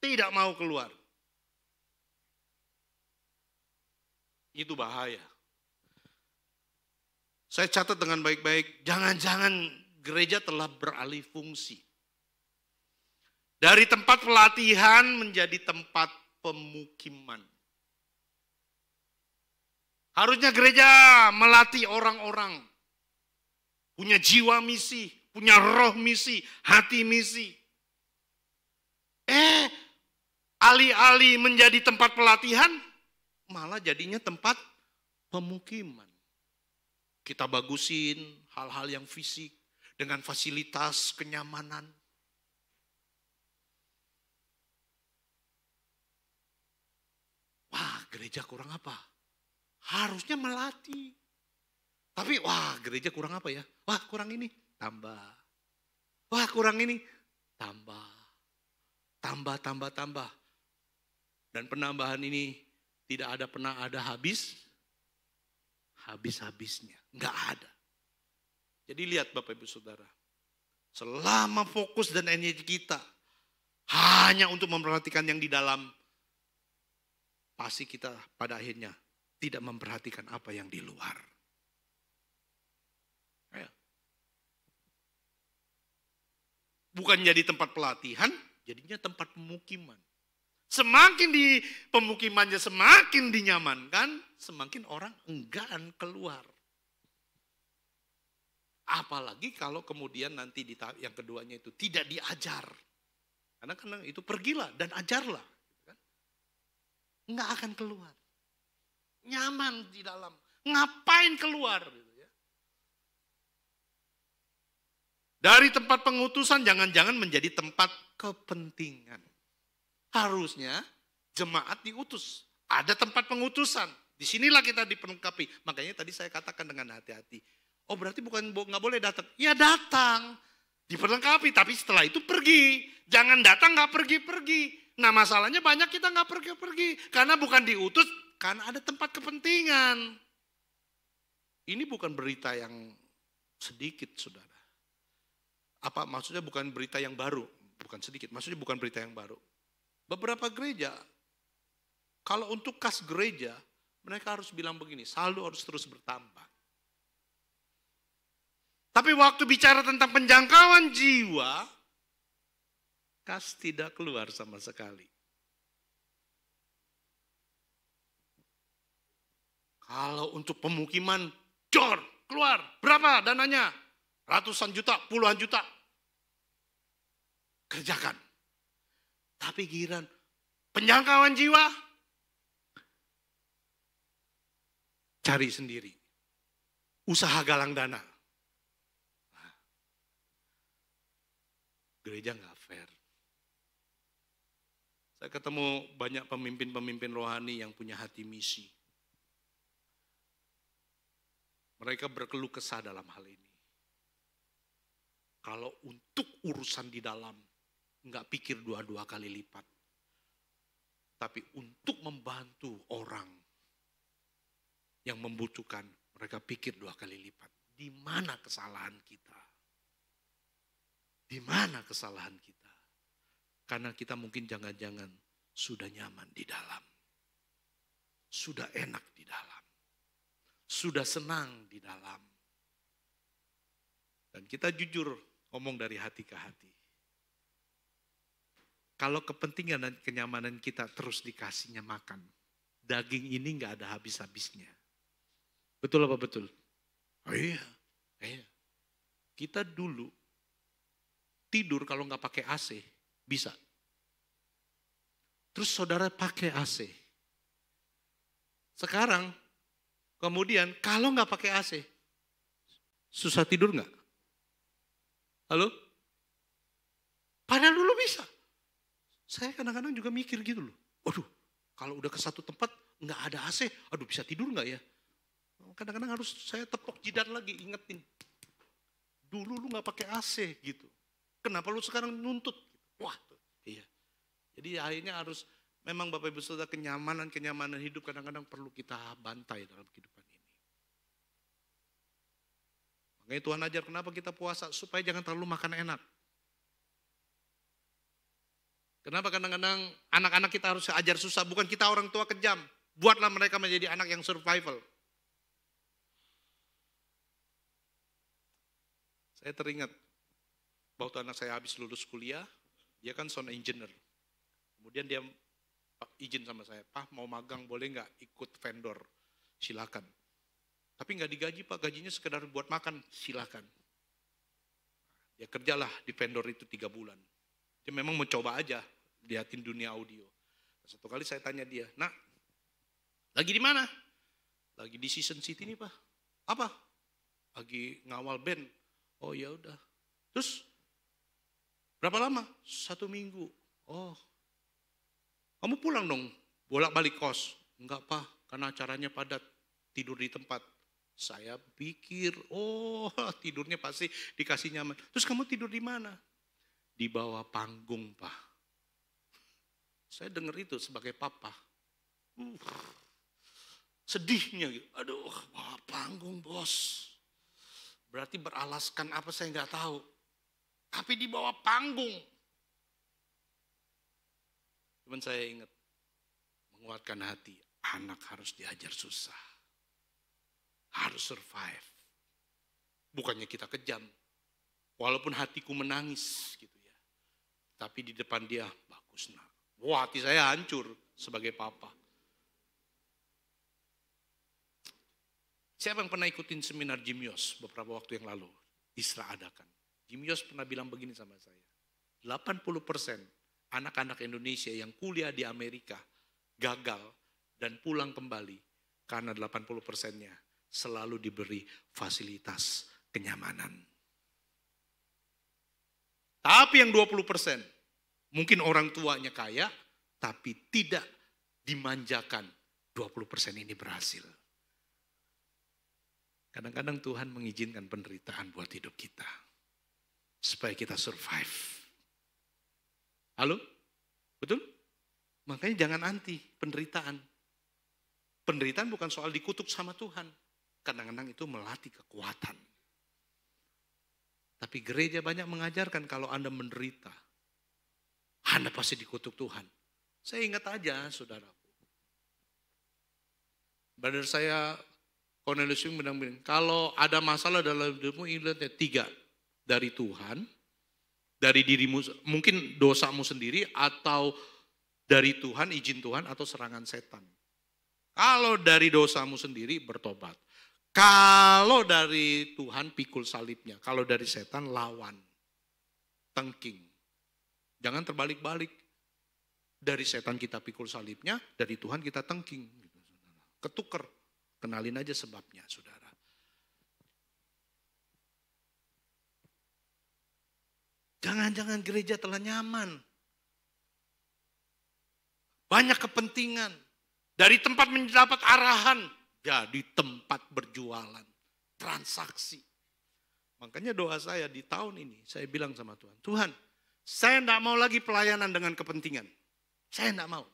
Tidak mau keluar. Itu bahaya. Saya catat dengan baik-baik, jangan-jangan gereja telah beralih fungsi. Dari tempat pelatihan menjadi tempat pemukiman. Harusnya gereja melatih orang-orang. Punya jiwa misi, punya roh misi, hati misi. Alih-alih menjadi tempat pelatihan, malah jadinya tempat pemukiman. Kita bagusin hal-hal yang fisik dengan fasilitas kenyamanan. Wah, gereja kurang apa? Harusnya melatih. Tapi wah, gereja kurang apa ya? Wah, kurang ini, tambah. Wah, kurang ini, tambah. Tambah. Dan penambahan ini tidak pernah ada habis-habisnya. Enggak ada. Jadi lihat Bapak Ibu Saudara. Selama fokus dan energi kita hanya untuk memperhatikan yang di dalam, pasti kita pada akhirnya tidak memperhatikan apa yang di luar. Bukan jadi tempat pelatihan, jadinya tempat pemukiman. Semakin di pemukimannya semakin dinyamankan, semakin orang enggan keluar. Apalagi kalau kemudian nanti di tahap yang keduanya itu tidak diajar. Karena itu pergilah dan ajarlah. Enggak akan keluar. Nyaman di dalam. Ngapain keluar? Dari tempat pengutusan jangan-jangan menjadi tempat kepentingan. Harusnya jemaat diutus. Ada tempat pengutusan. Disinilah kita diperlengkapi. Makanya tadi saya katakan dengan hati-hati. Oh berarti bukan nggak boleh datang. Ya datang. Diperlengkapi. Tapi setelah itu pergi. Jangan datang nggak pergi-pergi. Nah masalahnya banyak kita nggak pergi-pergi. Karena bukan diutus. Karena ada tempat kepentingan. Ini bukan berita yang sedikit saudara. Apa maksudnya bukan berita yang baru, bukan sedikit, maksudnya bukan berita yang baru. Beberapa gereja, kalau untuk kas gereja, mereka harus bilang begini, saldo harus terus bertambah. Tapi waktu bicara tentang penjangkauan jiwa, kas tidak keluar sama sekali. Kalau untuk pemukiman, jor, keluar, berapa dananya? Ratusan juta, puluhan juta. Kerjakan. Tapi giliran penjangkauan jiwa, cari sendiri. Usaha galang dana. Gereja nggak fair. Saya ketemu banyak pemimpin-pemimpin rohani yang punya hati misi. Mereka berkeluh kesah dalam hal ini. Kalau untuk urusan di dalam, nggak pikir dua kali lipat. Tapi untuk membantu orang yang membutuhkan, mereka pikir 2 kali lipat. Di mana kesalahan kita? Di mana kesalahan kita? Karena kita mungkin jangan-jangan sudah nyaman di dalam. Sudah enak di dalam. Sudah senang di dalam. Dan kita jujur ngomong dari hati ke hati. Kalau kepentingan dan kenyamanan kita terus dikasihnya makan, daging ini nggak ada habis-habisnya. Betul apa betul? Oh iya. Kita dulu tidur kalau nggak pakai AC, bisa. Terus saudara pakai AC. Sekarang, kemudian kalau nggak pakai AC, susah tidur nggak? Halo? Padahal dulu bisa. Saya kadang-kadang juga mikir gitu loh. Waduh, kalau udah ke satu tempat nggak ada AC, aduh bisa tidur nggak ya? Kadang-kadang harus saya tepok jidat lagi, ingetin. Dulu lu nggak pakai AC gitu. Kenapa lu sekarang nuntut? Wah, iya. Jadi akhirnya harus, memang Bapak Ibu Saudara, kenyamanan hidup kadang-kadang perlu kita bantai dalam kehidupan ini. Makanya Tuhan ajar kenapa kita puasa, supaya jangan terlalu makan enak. Kenapa kadang-kadang anak-anak kita harus ajar susah, bukan kita orang tua kejam. Buatlah mereka menjadi anak yang survival. Saya teringat, waktu anak saya habis lulus kuliah, dia kan sound engineer. Kemudian dia izin sama saya, Pak mau magang boleh nggak ikut vendor? Silakan. Tapi nggak digaji Pak, gajinya sekedar buat makan, silakan. Dia kerjalah di vendor itu 3 bulan. Dia memang mencoba aja, liatin dunia audio. Satu kali saya tanya dia, nak, lagi di mana? Lagi di Season City nih Pak. Apa? Lagi ngawal band. Oh ya udah. Terus berapa lama? 1 minggu. Oh, kamu pulang dong, bolak-balik kos. Enggak Pak, karena acaranya padat, tidur di tempat. Saya pikir, oh tidurnya pasti dikasih nyaman. Terus kamu tidur di mana? Di bawah panggung Pak. Saya dengar itu sebagai papa. Sedihnya gitu. Aduh, bawah panggung bos. Berarti beralaskan apa saya nggak tahu. Tapi di bawah panggung. Cuman saya ingat, menguatkan hati, anak harus diajar susah. Harus survive. Bukannya kita kejam. Walaupun hatiku menangis gitu ya. Tapi di depan dia, bagus nak. Wah, hati saya hancur sebagai papa. Siapa yang pernah ikutin seminar Jim Yos beberapa waktu yang lalu? Isra adakan. Jim Yos pernah bilang begini sama saya. 80% anak-anak Indonesia yang kuliah di Amerika gagal dan pulang kembali karena 80%-nya selalu diberi fasilitas kenyamanan. Tapi yang 20%, mungkin orang tuanya kaya, tapi tidak dimanjakan. 20% ini berhasil. Kadang-kadang Tuhan mengizinkan penderitaan buat hidup kita. Supaya kita survive. Halo? Betul? Makanya jangan anti penderitaan. Penderitaan bukan soal dikutuk sama Tuhan. Kadang-kadang itu melatih kekuatan. Tapi gereja banyak mengajarkan kalau Anda menderita, Anda pasti dikutuk Tuhan. Saya ingat aja saudaraku. Brother saya Cornelius Yung bilang, kalau ada masalah dalam hidupmu, ingat 3. Dari Tuhan, dari dirimu, mungkin dosamu sendiri, atau dari Tuhan, izin Tuhan, atau serangan setan. Kalau dari dosamu sendiri, bertobat. Kalau dari Tuhan, pikul salibnya. Kalau dari setan, lawan. Tengking. Jangan terbalik-balik. Dari setan kita pikul salibnya, dari Tuhan kita tengking. Ketuker. Kenalin aja sebabnya, saudara. Jangan-jangan gereja telah nyaman. Banyak kepentingan. Dari tempat mendapat arahan, jadi tempat berjualan. Transaksi. Makanya doa saya di tahun ini, saya bilang sama Tuhan, Tuhan, saya tidak mau lagi pelayanan dengan kepentingan. Saya tidak mau.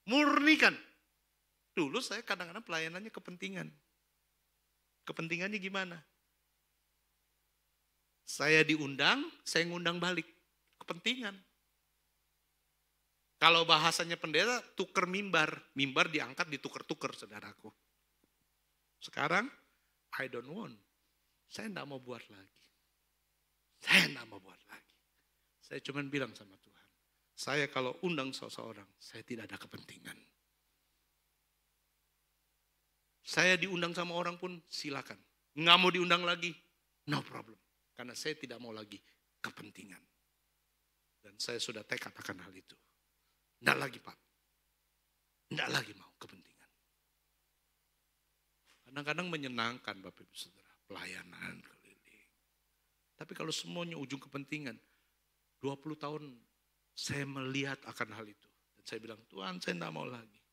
Murnikan. Dulu saya kadang-kadang pelayanannya kepentingan. Kepentingannya gimana? Saya diundang, saya ngundang balik. Kepentingan. Kalau bahasanya pendeta, tuker mimbar. Mimbar diangkat, dituker-tuker, saudaraku. Sekarang, I don't want. Saya tidak mau buat lagi. Saya tidak mau buat lagi. Saya cuma bilang sama Tuhan. Saya kalau undang seseorang, saya tidak ada kepentingan. Saya diundang sama orang pun silakan. Nggak mau diundang lagi, no problem. Karena saya tidak mau lagi kepentingan. Dan saya sudah tekad akan hal itu. Tidak lagi Pak. Tidak lagi mau kepentingan. Kadang-kadang menyenangkan Bapak Ibu Saudara. Pelayanan keliling. Tapi kalau semuanya ujung kepentingan. 20 tahun saya melihat akan hal itu. Dan saya bilang, Tuhan saya tidak mau lagi.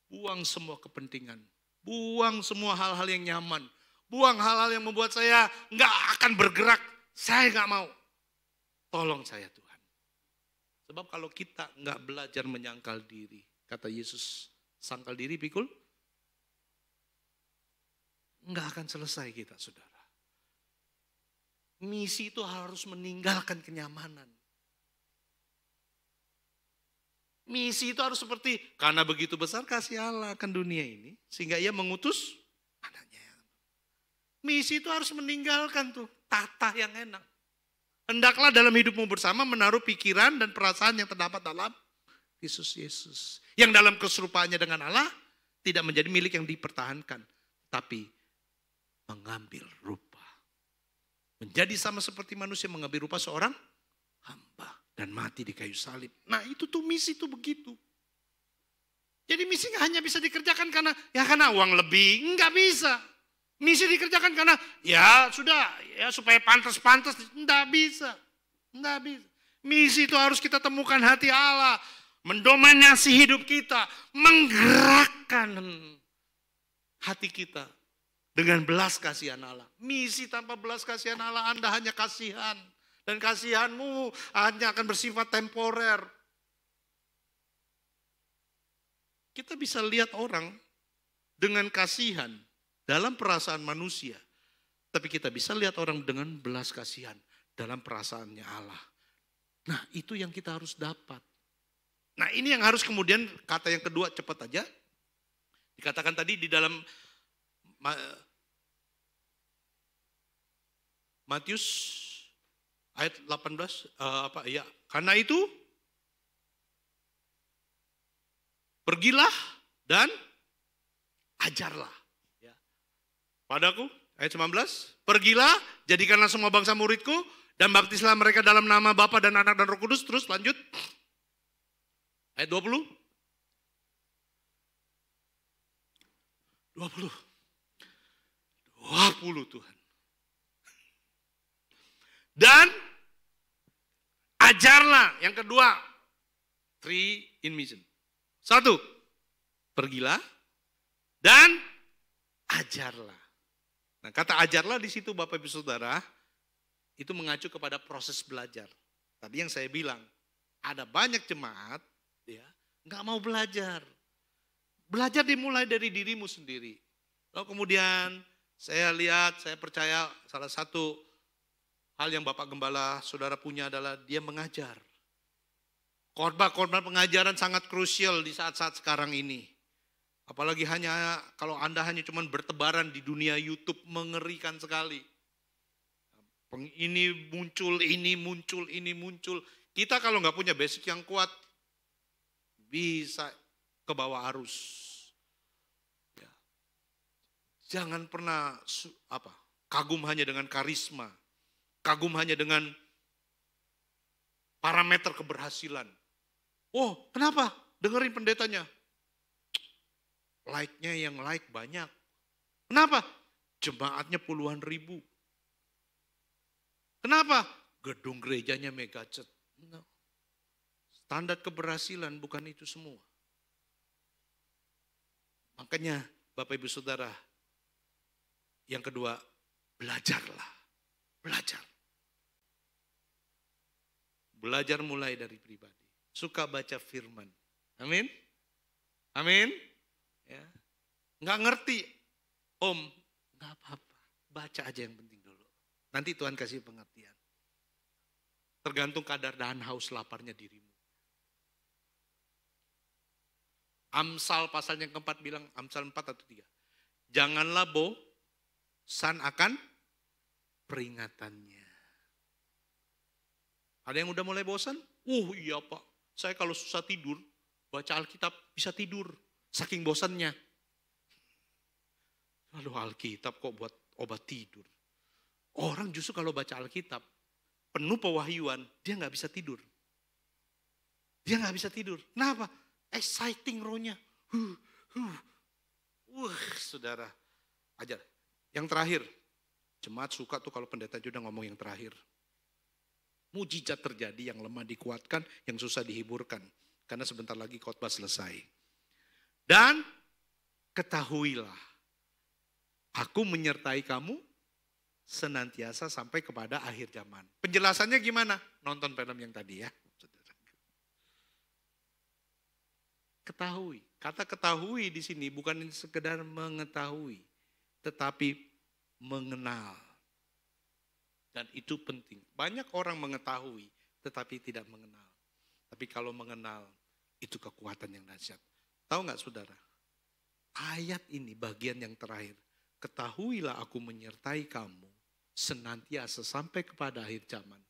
Buang semua kepentingan. Buang semua hal-hal yang nyaman. Buang hal-hal yang membuat saya nggak akan bergerak. Saya nggak mau. Tolong saya Tuhan. Sebab kalau kita nggak belajar menyangkal diri, kata Yesus, sangkal diri pikul, nggak akan selesai kita saudara. Misi itu harus meninggalkan kenyamanan. Misi itu harus seperti, karena begitu besar kasih Allah akan dunia ini, sehingga ia mengutus anaknya. Misi itu harus meninggalkan tuh tata yang enak. Hendaklah dalam hidupmu bersama menaruh pikiran dan perasaan yang terdapat dalam Kristus Yesus. Yang dalam keserupaannya dengan Allah tidak menjadi milik yang dipertahankan. Tapi mengambil rupa. Menjadi sama seperti manusia mengambil rupa seorang hamba. Dan mati di kayu salib. Nah itu tuh misi tuh begitu. Jadi misi hanya bisa dikerjakan karena uang lebih. Enggak bisa. Misi dikerjakan karena ya sudah ya supaya pantas-pantas, enggak bisa. Enggak bisa. Misi itu harus kita temukan hati Allah, mendominasi hidup kita, menggerakkan hati kita dengan belas kasihan Allah. Misi tanpa belas kasihan Allah Anda hanya kasihan dan kasihanmu hanya akan bersifat temporer. Kita bisa lihat orang dengan kasihan dalam perasaan manusia. Tapi kita bisa lihat orang dengan belas kasihan dalam perasaannya Allah. Nah itu yang kita harus dapat. Nah ini yang harus kemudian kata yang kedua cepat aja. Dikatakan tadi di dalam Matius ayat 18. Karena itu pergilah dan ajarlah. Padaku, ayat 19, pergilah, jadikanlah semua bangsa muridku, dan baptislah mereka dalam nama Bapa dan Anak dan Roh Kudus. Terus lanjut, ayat 20. 20 Tuhan. Dan ajarlah, yang kedua, 3 in mission. 1, pergilah, dan ajarlah. Nah kata ajarlah di situ Bapak Ibu Saudara, itu mengacu kepada proses belajar. Tadi yang saya bilang, ada banyak jemaat ya nggak mau belajar. Belajar dimulai dari dirimu sendiri. Lalu kemudian saya lihat, saya percaya salah satu hal yang Bapak Gembala Saudara punya adalah dia mengajar. Korban pengajaran sangat krusial di saat-saat sekarang ini. Apalagi kalau Anda hanya cuma bertebaran di dunia YouTube, mengerikan sekali. Ini muncul. Kita kalau nggak punya basic yang kuat, bisa ke bawah arus. Ya. Jangan pernah kagum hanya dengan karisma, kagum hanya dengan parameter keberhasilan. Oh, kenapa? Dengerin pendetanya. Like-nya yang like banyak. Kenapa? Jemaatnya puluhan ribu. Kenapa? Gedung gerejanya megacet. No. Standar keberhasilan bukan itu semua. Makanya Bapak Ibu Saudara, yang kedua, belajarlah. Belajar. Belajar mulai dari pribadi. Suka baca firman. Amin. Amin. Ya. Nggak ngerti, Om, nggak apa-apa, baca aja yang penting dulu. Nanti Tuhan kasih pengertian. Tergantung kadar dan haus laparnya dirimu. Amsal pasal yang keempat bilang, Amsal 4 atau 3. Janganlah bosan akan peringatannya. Ada yang udah mulai bosan? Iya Pak, saya kalau susah tidur, baca Alkitab bisa tidur. Saking bosannya. Lalu Alkitab kok buat obat tidur? Orang justru kalau baca Alkitab, penuh pewahyuan, dia nggak bisa tidur. Dia nggak bisa tidur. Kenapa? Exciting rohnya. Saudara. Ajar. Yang terakhir. Jemaat suka tuh kalau pendeta juga ngomong yang terakhir. Mujizat terjadi, yang lemah dikuatkan, yang susah dihiburkan. Karena sebentar lagi khotbah selesai. Dan ketahuilah, aku menyertai kamu senantiasa sampai kepada akhir zaman. Penjelasannya gimana? Nonton film yang tadi ya. Ketahui. Kata ketahui di sini bukan sekedar mengetahui, tetapi mengenal. Dan itu penting. Banyak orang mengetahui, tetapi tidak mengenal. Tapi kalau mengenal, itu kekuatan yang dahsyat. Tahu nggak saudara? Ayat ini bagian yang terakhir. Ketahuilah aku menyertai kamu senantiasa sampai kepada akhir zaman.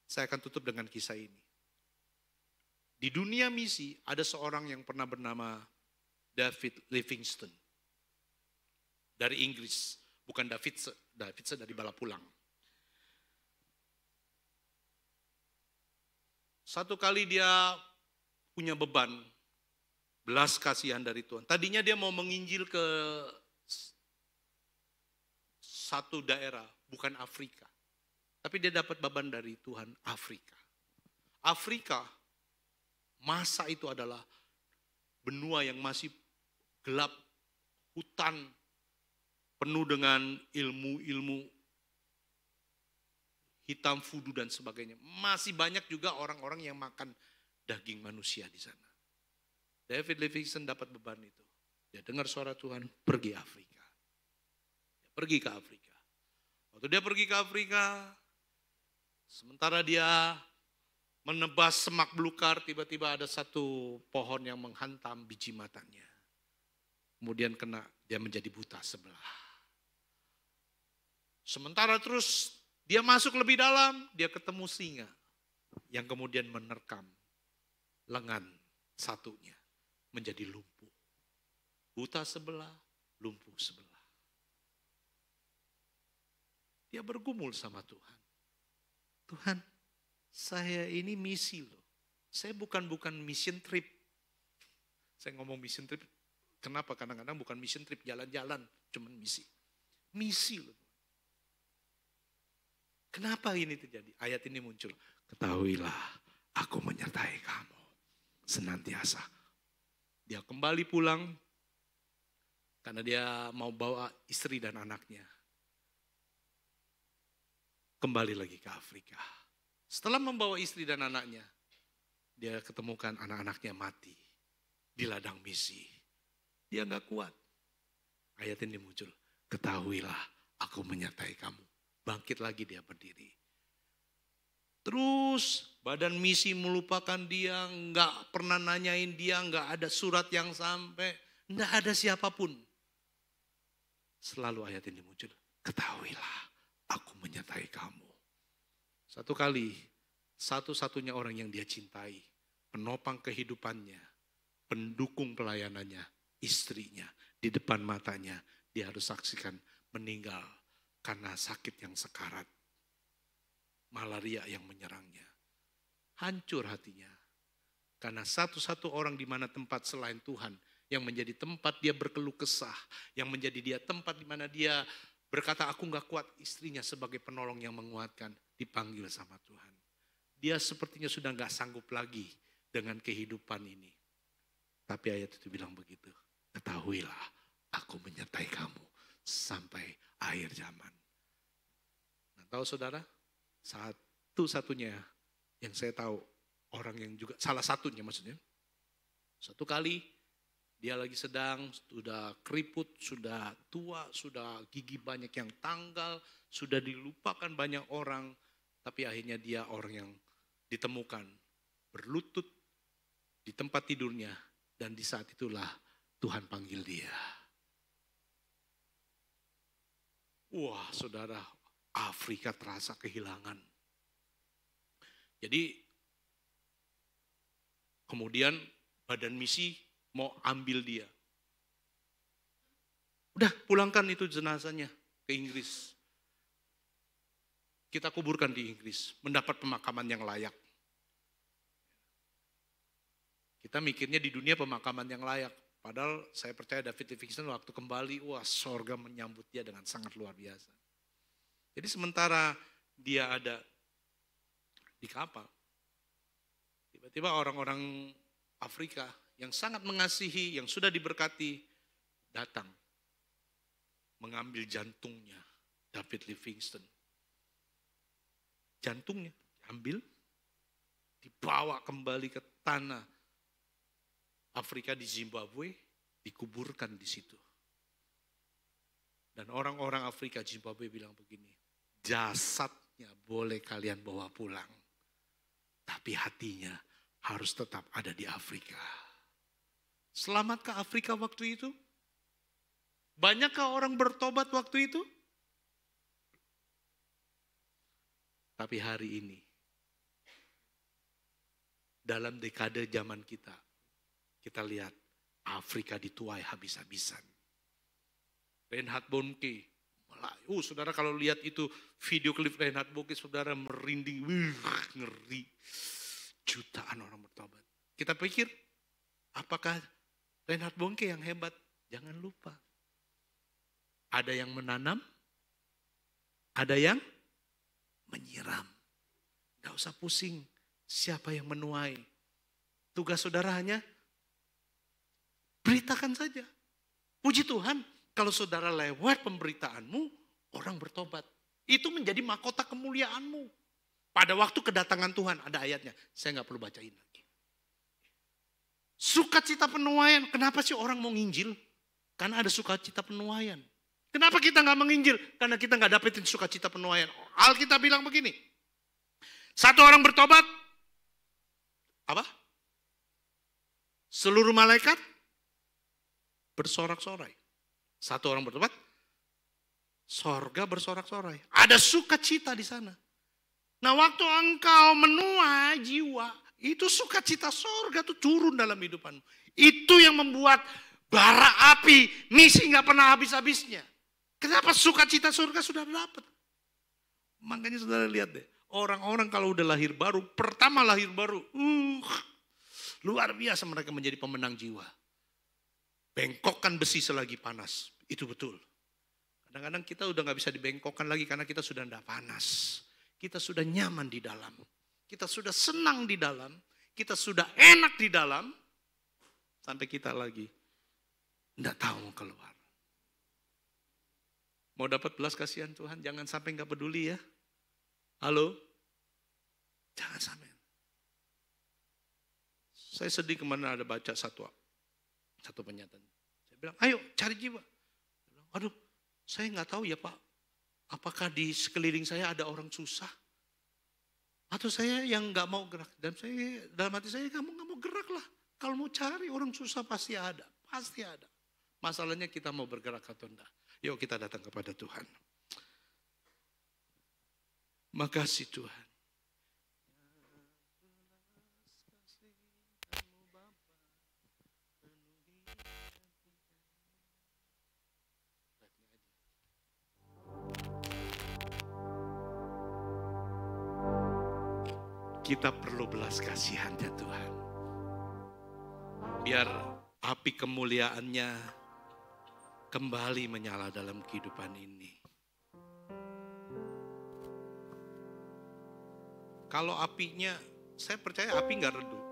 Saya akan tutup dengan kisah ini. Di dunia misi ada seorang yang pernah bernama David Livingstone. Dari Inggris, bukan Davidson dari Balapulang. Satu kali dia punya beban, belas kasihan dari Tuhan. Tadinya dia mau menginjil ke satu daerah, bukan Afrika. Tapi dia dapat beban dari Tuhan, Afrika. Afrika, masa itu adalah benua yang masih gelap, hutan, penuh dengan ilmu-ilmu hitam, voodoo dan sebagainya. Masih banyak juga orang-orang yang makan daging manusia di sana. David Livingstone dapat beban itu. Dia dengar suara Tuhan, pergi Afrika. Dia pergi ke Afrika. Waktu dia pergi ke Afrika, sementara dia menebas semak belukar, tiba-tiba ada satu pohon yang menghantam biji matanya. Kemudian kena, dia menjadi buta sebelah. Sementara terus dia masuk lebih dalam, dia ketemu singa yang kemudian menerkam lengan satunya menjadi lumpuh. Buta sebelah, lumpuh sebelah. Dia bergumul sama Tuhan. Tuhan, saya ini misi loh. Saya bukan mission trip. Saya ngomong mission trip, kenapa? Kadang-kadang bukan mission trip, jalan-jalan, cuman misi. Misi loh. Kenapa ini terjadi? Ayat ini muncul. Ketahuilah, aku menyertai kamu senantiasa. Dia kembali pulang karena dia mau bawa istri dan anaknya. Kembali lagi ke Afrika. Setelah membawa istri dan anaknya, dia ketemukan anak-anaknya mati di ladang misi. Dia nggak kuat. Ayat ini muncul. Ketahuilah, aku menyertai kamu. Bangkit lagi dia berdiri. Terus badan misi melupakan dia, nggak pernah nanyain dia, nggak ada surat yang sampai, nggak ada siapapun. Selalu ayat ini muncul. Ketahuilah, aku menyertai kamu. Satu kali, satu-satunya orang yang dia cintai, penopang kehidupannya, pendukung pelayanannya, istrinya, di depan matanya, dia harus saksikan meninggal karena sakit yang sekarat. Malaria yang menyerangnya. Hancur hatinya. Karena satu-satu orang di mana tempat selain Tuhan, yang menjadi tempat dia berkeluh kesah, yang menjadi dia tempat di mana dia berkata, aku gak kuat, istrinya sebagai penolong yang menguatkan, dipanggil sama Tuhan. Dia sepertinya sudah gak sanggup lagi dengan kehidupan ini. Tapi ayat itu bilang begitu, ketahuilah aku menyertai kamu sampai akhir zaman. Nah, tahu saudara, satu-satunya yang saya tahu, orang yang juga, salah satunya maksudnya, satu kali Dia lagi sedang, sudah keriput, sudah tua, sudah gigi banyak yang tanggal, sudah dilupakan banyak orang. Tapi akhirnya dia orang yang ditemukan berlutut di tempat tidurnya. Dan di saat itulah Tuhan panggil dia. Wah saudara, Afrika terasa kehilangan. Jadi kemudian badan misi mau ambil dia. Udah pulangkan itu jenazahnya ke Inggris. Kita kuburkan di Inggris, mendapat pemakaman yang layak. Kita mikirnya di dunia pemakaman yang layak. Padahal saya percaya David Livingstone waktu kembali, wah sorga menyambut dia dengan sangat luar biasa. Jadi sementara dia ada di kapal, tiba-tiba orang-orang Afrika yang sangat mengasihi, yang sudah diberkati, datang mengambil jantungnya David Livingstone. Jantungnya diambil, dibawa kembali ke tanah Afrika di Zimbabwe, dikuburkan di situ. Dan orang-orang Afrika Zimbabwe bilang begini, jasadnya boleh kalian bawa pulang, tapi hatinya harus tetap ada di Afrika. Selamatkah Afrika waktu itu? Banyakkah orang bertobat waktu itu? Tapi hari ini, dalam dekade zaman kita lihat Afrika dituai habis-habisan. Reinhard Bonnke, saudara kalau lihat itu video klip Reinhard Bonnke, saudara merinding, ngeri. Jutaan orang bertobat. Kita pikir, apakah Reinhard Bonnke yang hebat? Jangan lupa. Ada yang menanam, ada yang menyiram. Gak usah pusing siapa yang menuai. Tugas saudara hanya beritakan saja. Puji Tuhan, kalau saudara lewat pemberitaanmu, orang bertobat. Itu menjadi mahkota kemuliaanmu. Pada waktu kedatangan Tuhan, ada ayatnya. Saya nggak perlu bacain lagi. Sukacita penuaian. Kenapa sih orang mau nginjil? Karena ada sukacita penuaian. Kenapa kita nggak menginjil? Karena kita nggak dapetin sukacita penuaian. Alkitab bilang begini. Satu orang bertobat. Apa? Seluruh malaikat bersorak-sorai. Satu orang bertobat. Sorga bersorak-sorai. Ada sukacita di sana. Nah waktu engkau menuai jiwa, itu sukacita sorga tuh turun dalam hidupanmu. Itu yang membuat bara api, misi gak pernah habis-habisnya. Kenapa sukacita sorga sudah dapat? Makanya saudara lihat deh, orang-orang kalau udah lahir baru, pertama lahir baru, luar biasa mereka menjadi pemenang jiwa. Bengkokkan besi selagi panas, itu betul. Kadang-kadang kita udah gak bisa dibengkokkan lagi karena kita sudah gak panas. Kita sudah nyaman di dalam. Kita sudah senang di dalam. Kita sudah enak di dalam. Sampai kita lagi tidak tahu mau keluar. Mau dapat belas kasihan Tuhan, jangan sampai nggak peduli ya. Halo? Jangan sampai. Saya sedih kemana ada baca satu pernyataan. Saya bilang, ayo cari jiwa. Aduh, saya nggak tahu ya Pak. Apakah di sekeliling saya ada orang susah? Atau saya yang nggak mau gerak? Dan saya dalam hati saya, kamu nggak mau gerak lah. Kalau mau cari orang susah pasti ada. Pasti ada. Masalahnya kita mau bergerak atau enggak. Yuk kita datang kepada Tuhan. Makasih Tuhan. Kita perlu belas kasihan ya Tuhan. Biar api kemuliaannya kembali menyala dalam kehidupan ini. Kalau apinya, saya percaya api nggak redup.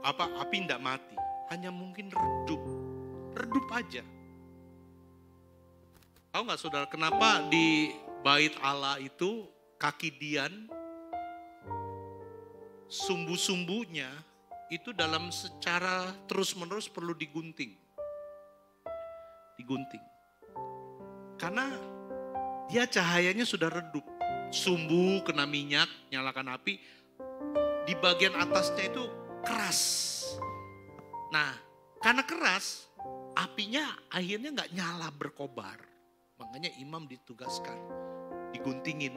Api nggak mati, hanya mungkin redup. Redup aja. Tahu nggak saudara, kenapa di bait Allah itu kaki Dian sumbu-sumbunya itu dalam secara terus-menerus perlu digunting. digunting. Karena dia cahayanya sudah redup. Sumbu kena minyak, nyalakan api. Di bagian atasnya itu keras. Nah, karena keras, apinya akhirnya nggak nyala berkobar. Makanya imam ditugaskan, diguntingin.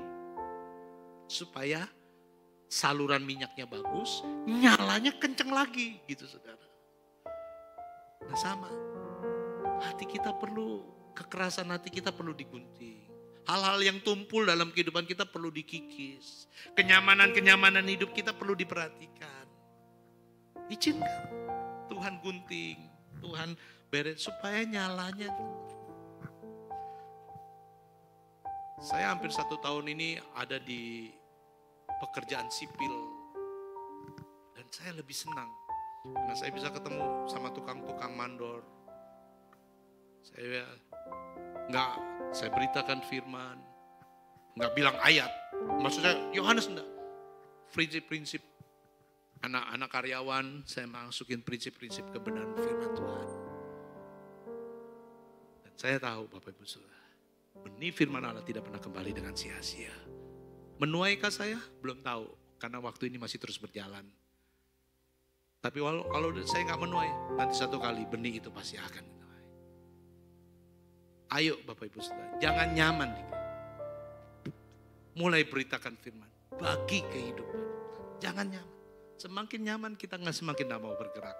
Supaya saluran minyaknya bagus, nyalanya kenceng lagi gitu saudara. Nah sama, hati kita perlu, kekerasan hati kita perlu digunting. Hal-hal yang tumpul dalam kehidupan kita perlu dikikis. Kenyamanan-kenyamanan hidup kita perlu diperhatikan. Izinkan Tuhan gunting, Tuhan beres supaya nyalanya. Saya hampir 1 tahun ini ada di pekerjaan sipil. Dan saya lebih senang. Karena saya bisa ketemu sama tukang-tukang mandor. Saya beritakan firman. Enggak bilang ayat. Maksudnya Yohanes enggak. Prinsip-prinsip anak-anak karyawan, saya masukin prinsip-prinsip kebenaran firman Tuhan. Dan saya tahu Bapak Ibu Saudara, benih firman Allah tidak pernah kembali dengan sia-sia. Menuaikah saya? Belum tahu. Karena waktu ini masih terus berjalan. Tapi kalau saya nggak menuai, nanti satu kali benih itu pasti akan menuai. Ayo Bapak Ibu Saudara, jangan nyaman. Mulai beritakan firman, bagi kehidupan. Jangan nyaman. Semakin nyaman kita nggak semakin nggak mau bergerak.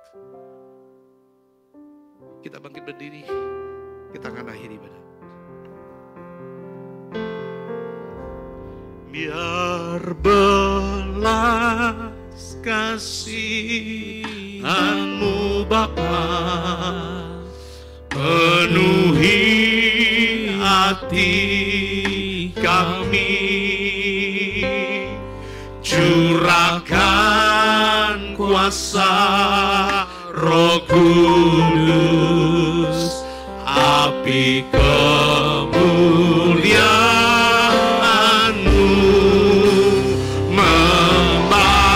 Kita bangkit berdiri, kita akan akhiri ibadah. Biar belas kasihan-Mu Bapa penuhi hati kami, curahkan kuasa Roh Kudus, api kemuliaan-Mu membakar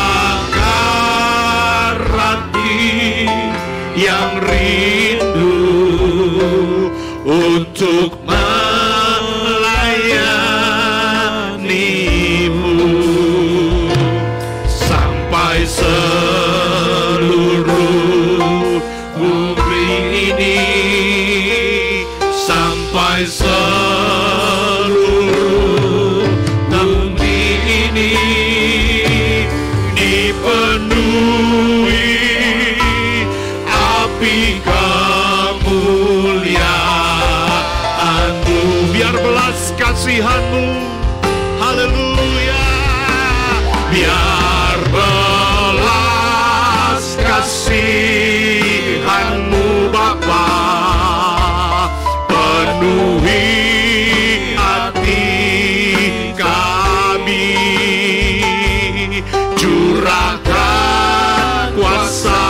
hati yang rindu untuk melayani-Mu sampai seluruh bumi ini, sampai seluruh bumi ini dipenuhi api kemuliaan-Mu. Biar belas kasihan-Mu, haleluya. Biar belas kasihan-Mu Bapa penuhi hati kami, curahkan kuasa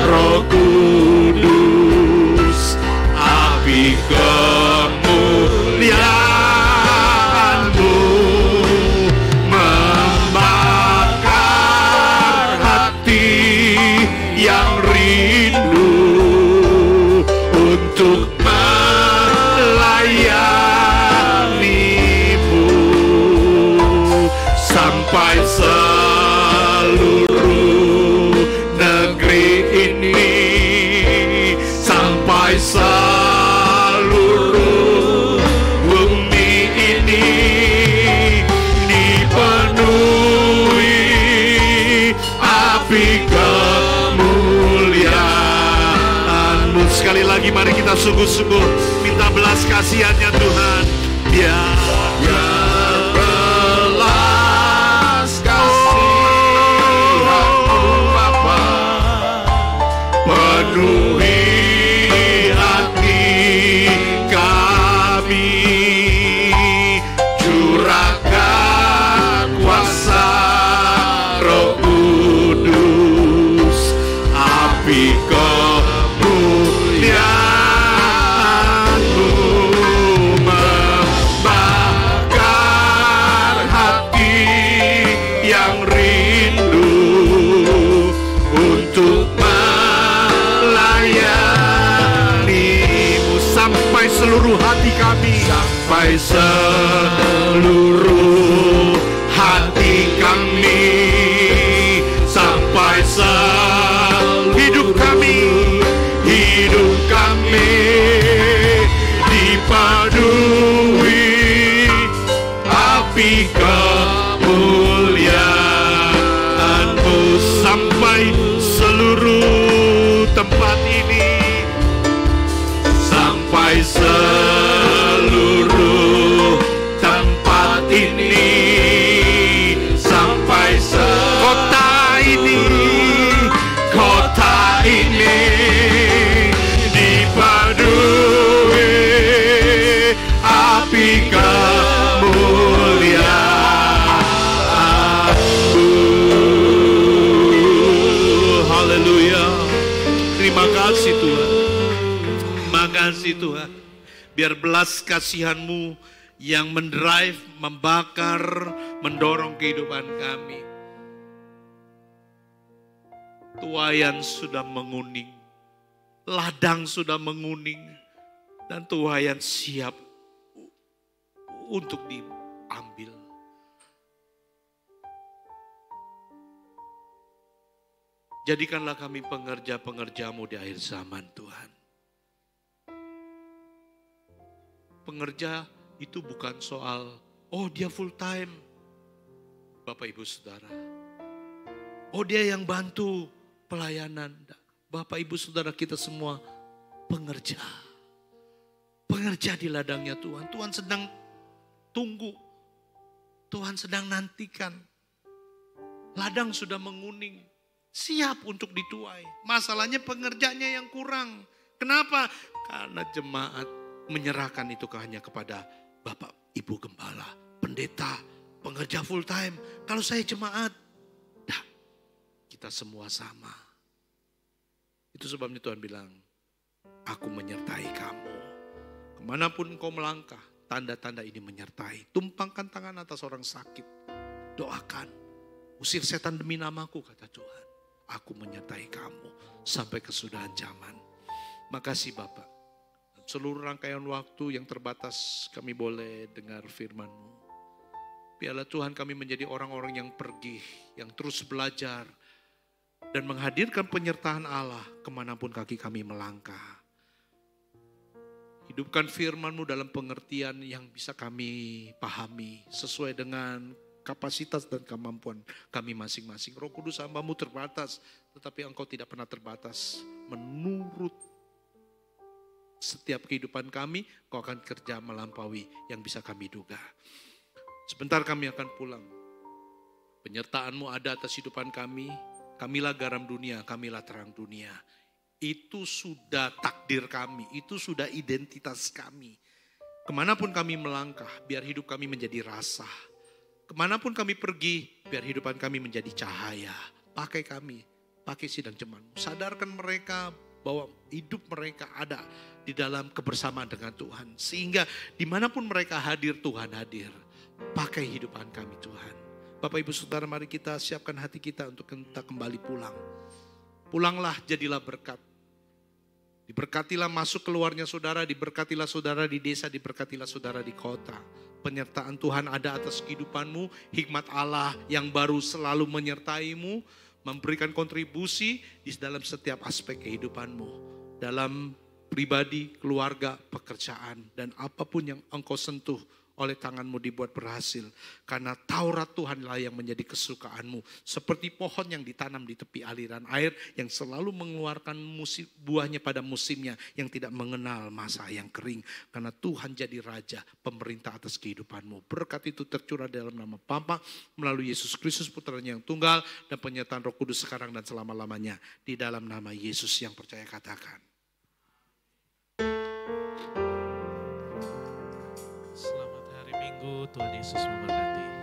Roh Kudus, api kemuliaan-Mu membakar hati yang rindu untuk melayani-Mu sampai seluruh negeri ini, sampai seluruh bumi ini dipenuhi api kemuliaan-Mu. Sekali lagi mari kita sungguh-sungguh minta belas kasihan-Nya Tuhan. Biar belas kasihan-Mu Bapa penuhi hati kami, curahkan kuasa Roh Kudus, api kemuliaan-Mu membakar seluruh hati kami. Sampai seluruh hati kami. Sampai hidup kami. Hidup kami dipadui api kemuliaan-Mu. Sampai seluruh tempat ini. Sampai seluruh tempat ini. Sampai kota ini. Kota ini dipadui api kemuliaan-Mu. Haleluya. Terima kasih Tuhan. Terima kasih Tuhan. Biar belas kasihan-Mu yang mendrive, membakar, mendorong kehidupan kami. Tuayan sudah menguning, ladang sudah menguning, dan tuayan siap untuk diambil. Jadikanlah kami pengerja-pengerja-Mu di akhir zaman Tuhan. Pengerja itu bukan soal, oh dia full time, Bapak Ibu Saudara. Oh dia yang bantu pelayanan. Bapak Ibu Saudara, kita semua pengerja. Pengerja di ladangnya Tuhan. Tuhan sedang tunggu. Tuhan sedang nantikan. Ladang sudah menguning. Siap untuk dituai. Masalahnya pengerjanya yang kurang. Kenapa? Karena jemaat menyerahkan itu hanya kepada Bapak Ibu Gembala, pendeta, pengerja full time. Kalau saya jemaat, kita semua sama. Itu sebabnya Tuhan bilang, aku menyertai kamu. Kemanapun kau melangkah, tanda-tanda ini menyertai. Tumpangkan tangan atas orang sakit. Doakan. Usir setan demi namaku, kata Tuhan. Aku menyertai kamu sampai kesudahan zaman. Makasih Bapak. Seluruh rangkaian waktu yang terbatas kami boleh dengar firman-Mu. Biarlah Tuhan kami menjadi orang-orang yang pergi, yang terus belajar, dan menghadirkan penyertaan Allah kemanapun kaki kami melangkah. Hidupkan firman-Mu dalam pengertian yang bisa kami pahami sesuai dengan kapasitas dan kemampuan kami masing-masing. Roh Kudus, hamba-Mu terbatas, tetapi Engkau tidak pernah terbatas. Menurut setiap kehidupan kami, Kau akan kerja melampaui yang bisa kami duga. Sebentar kami akan pulang. Penyertaan-Mu ada atas hidupan kami. Kamilah garam dunia, kamilah terang dunia. Itu sudah takdir kami, itu sudah identitas kami. Kemanapun kami melangkah, biar hidup kami menjadi rasa. Kemanapun kami pergi, biar hidupan kami menjadi cahaya. Pakai kami, pakai sidang jemaat. Sadarkan mereka bahwa hidup mereka ada di dalam kebersamaan dengan Tuhan. Sehingga dimanapun mereka hadir, Tuhan hadir. Pakai hidupan kami Tuhan. Bapak Ibu Saudara, mari kita siapkan hati kita untuk kita kembali pulang. Pulanglah, jadilah berkat. Diberkatilah masuk keluarnya saudara, diberkatilah saudara di desa, diberkatilah saudara di kota. Penyertaan Tuhan ada atas kehidupanmu, hikmat Allah yang baru selalu menyertaimu, memberikan kontribusi di dalam setiap aspek kehidupanmu. Dalam pribadi, keluarga, pekerjaan, dan apapun yang engkau sentuh oleh tanganmu dibuat berhasil. Karena Taurat Tuhanlah yang menjadi kesukaanmu. Seperti pohon yang ditanam di tepi aliran air yang selalu mengeluarkan buahnya pada musimnya, yang tidak mengenal masa yang kering. Karena Tuhan jadi raja, pemerintah atas kehidupanmu. Berkat itu tercurah dalam nama Bapa, melalui Yesus Kristus putranya yang tunggal, dan penyertaan Roh Kudus sekarang dan selama-lamanya. Di dalam nama Yesus yang percaya katakan. Tuhan Yesus memberkati.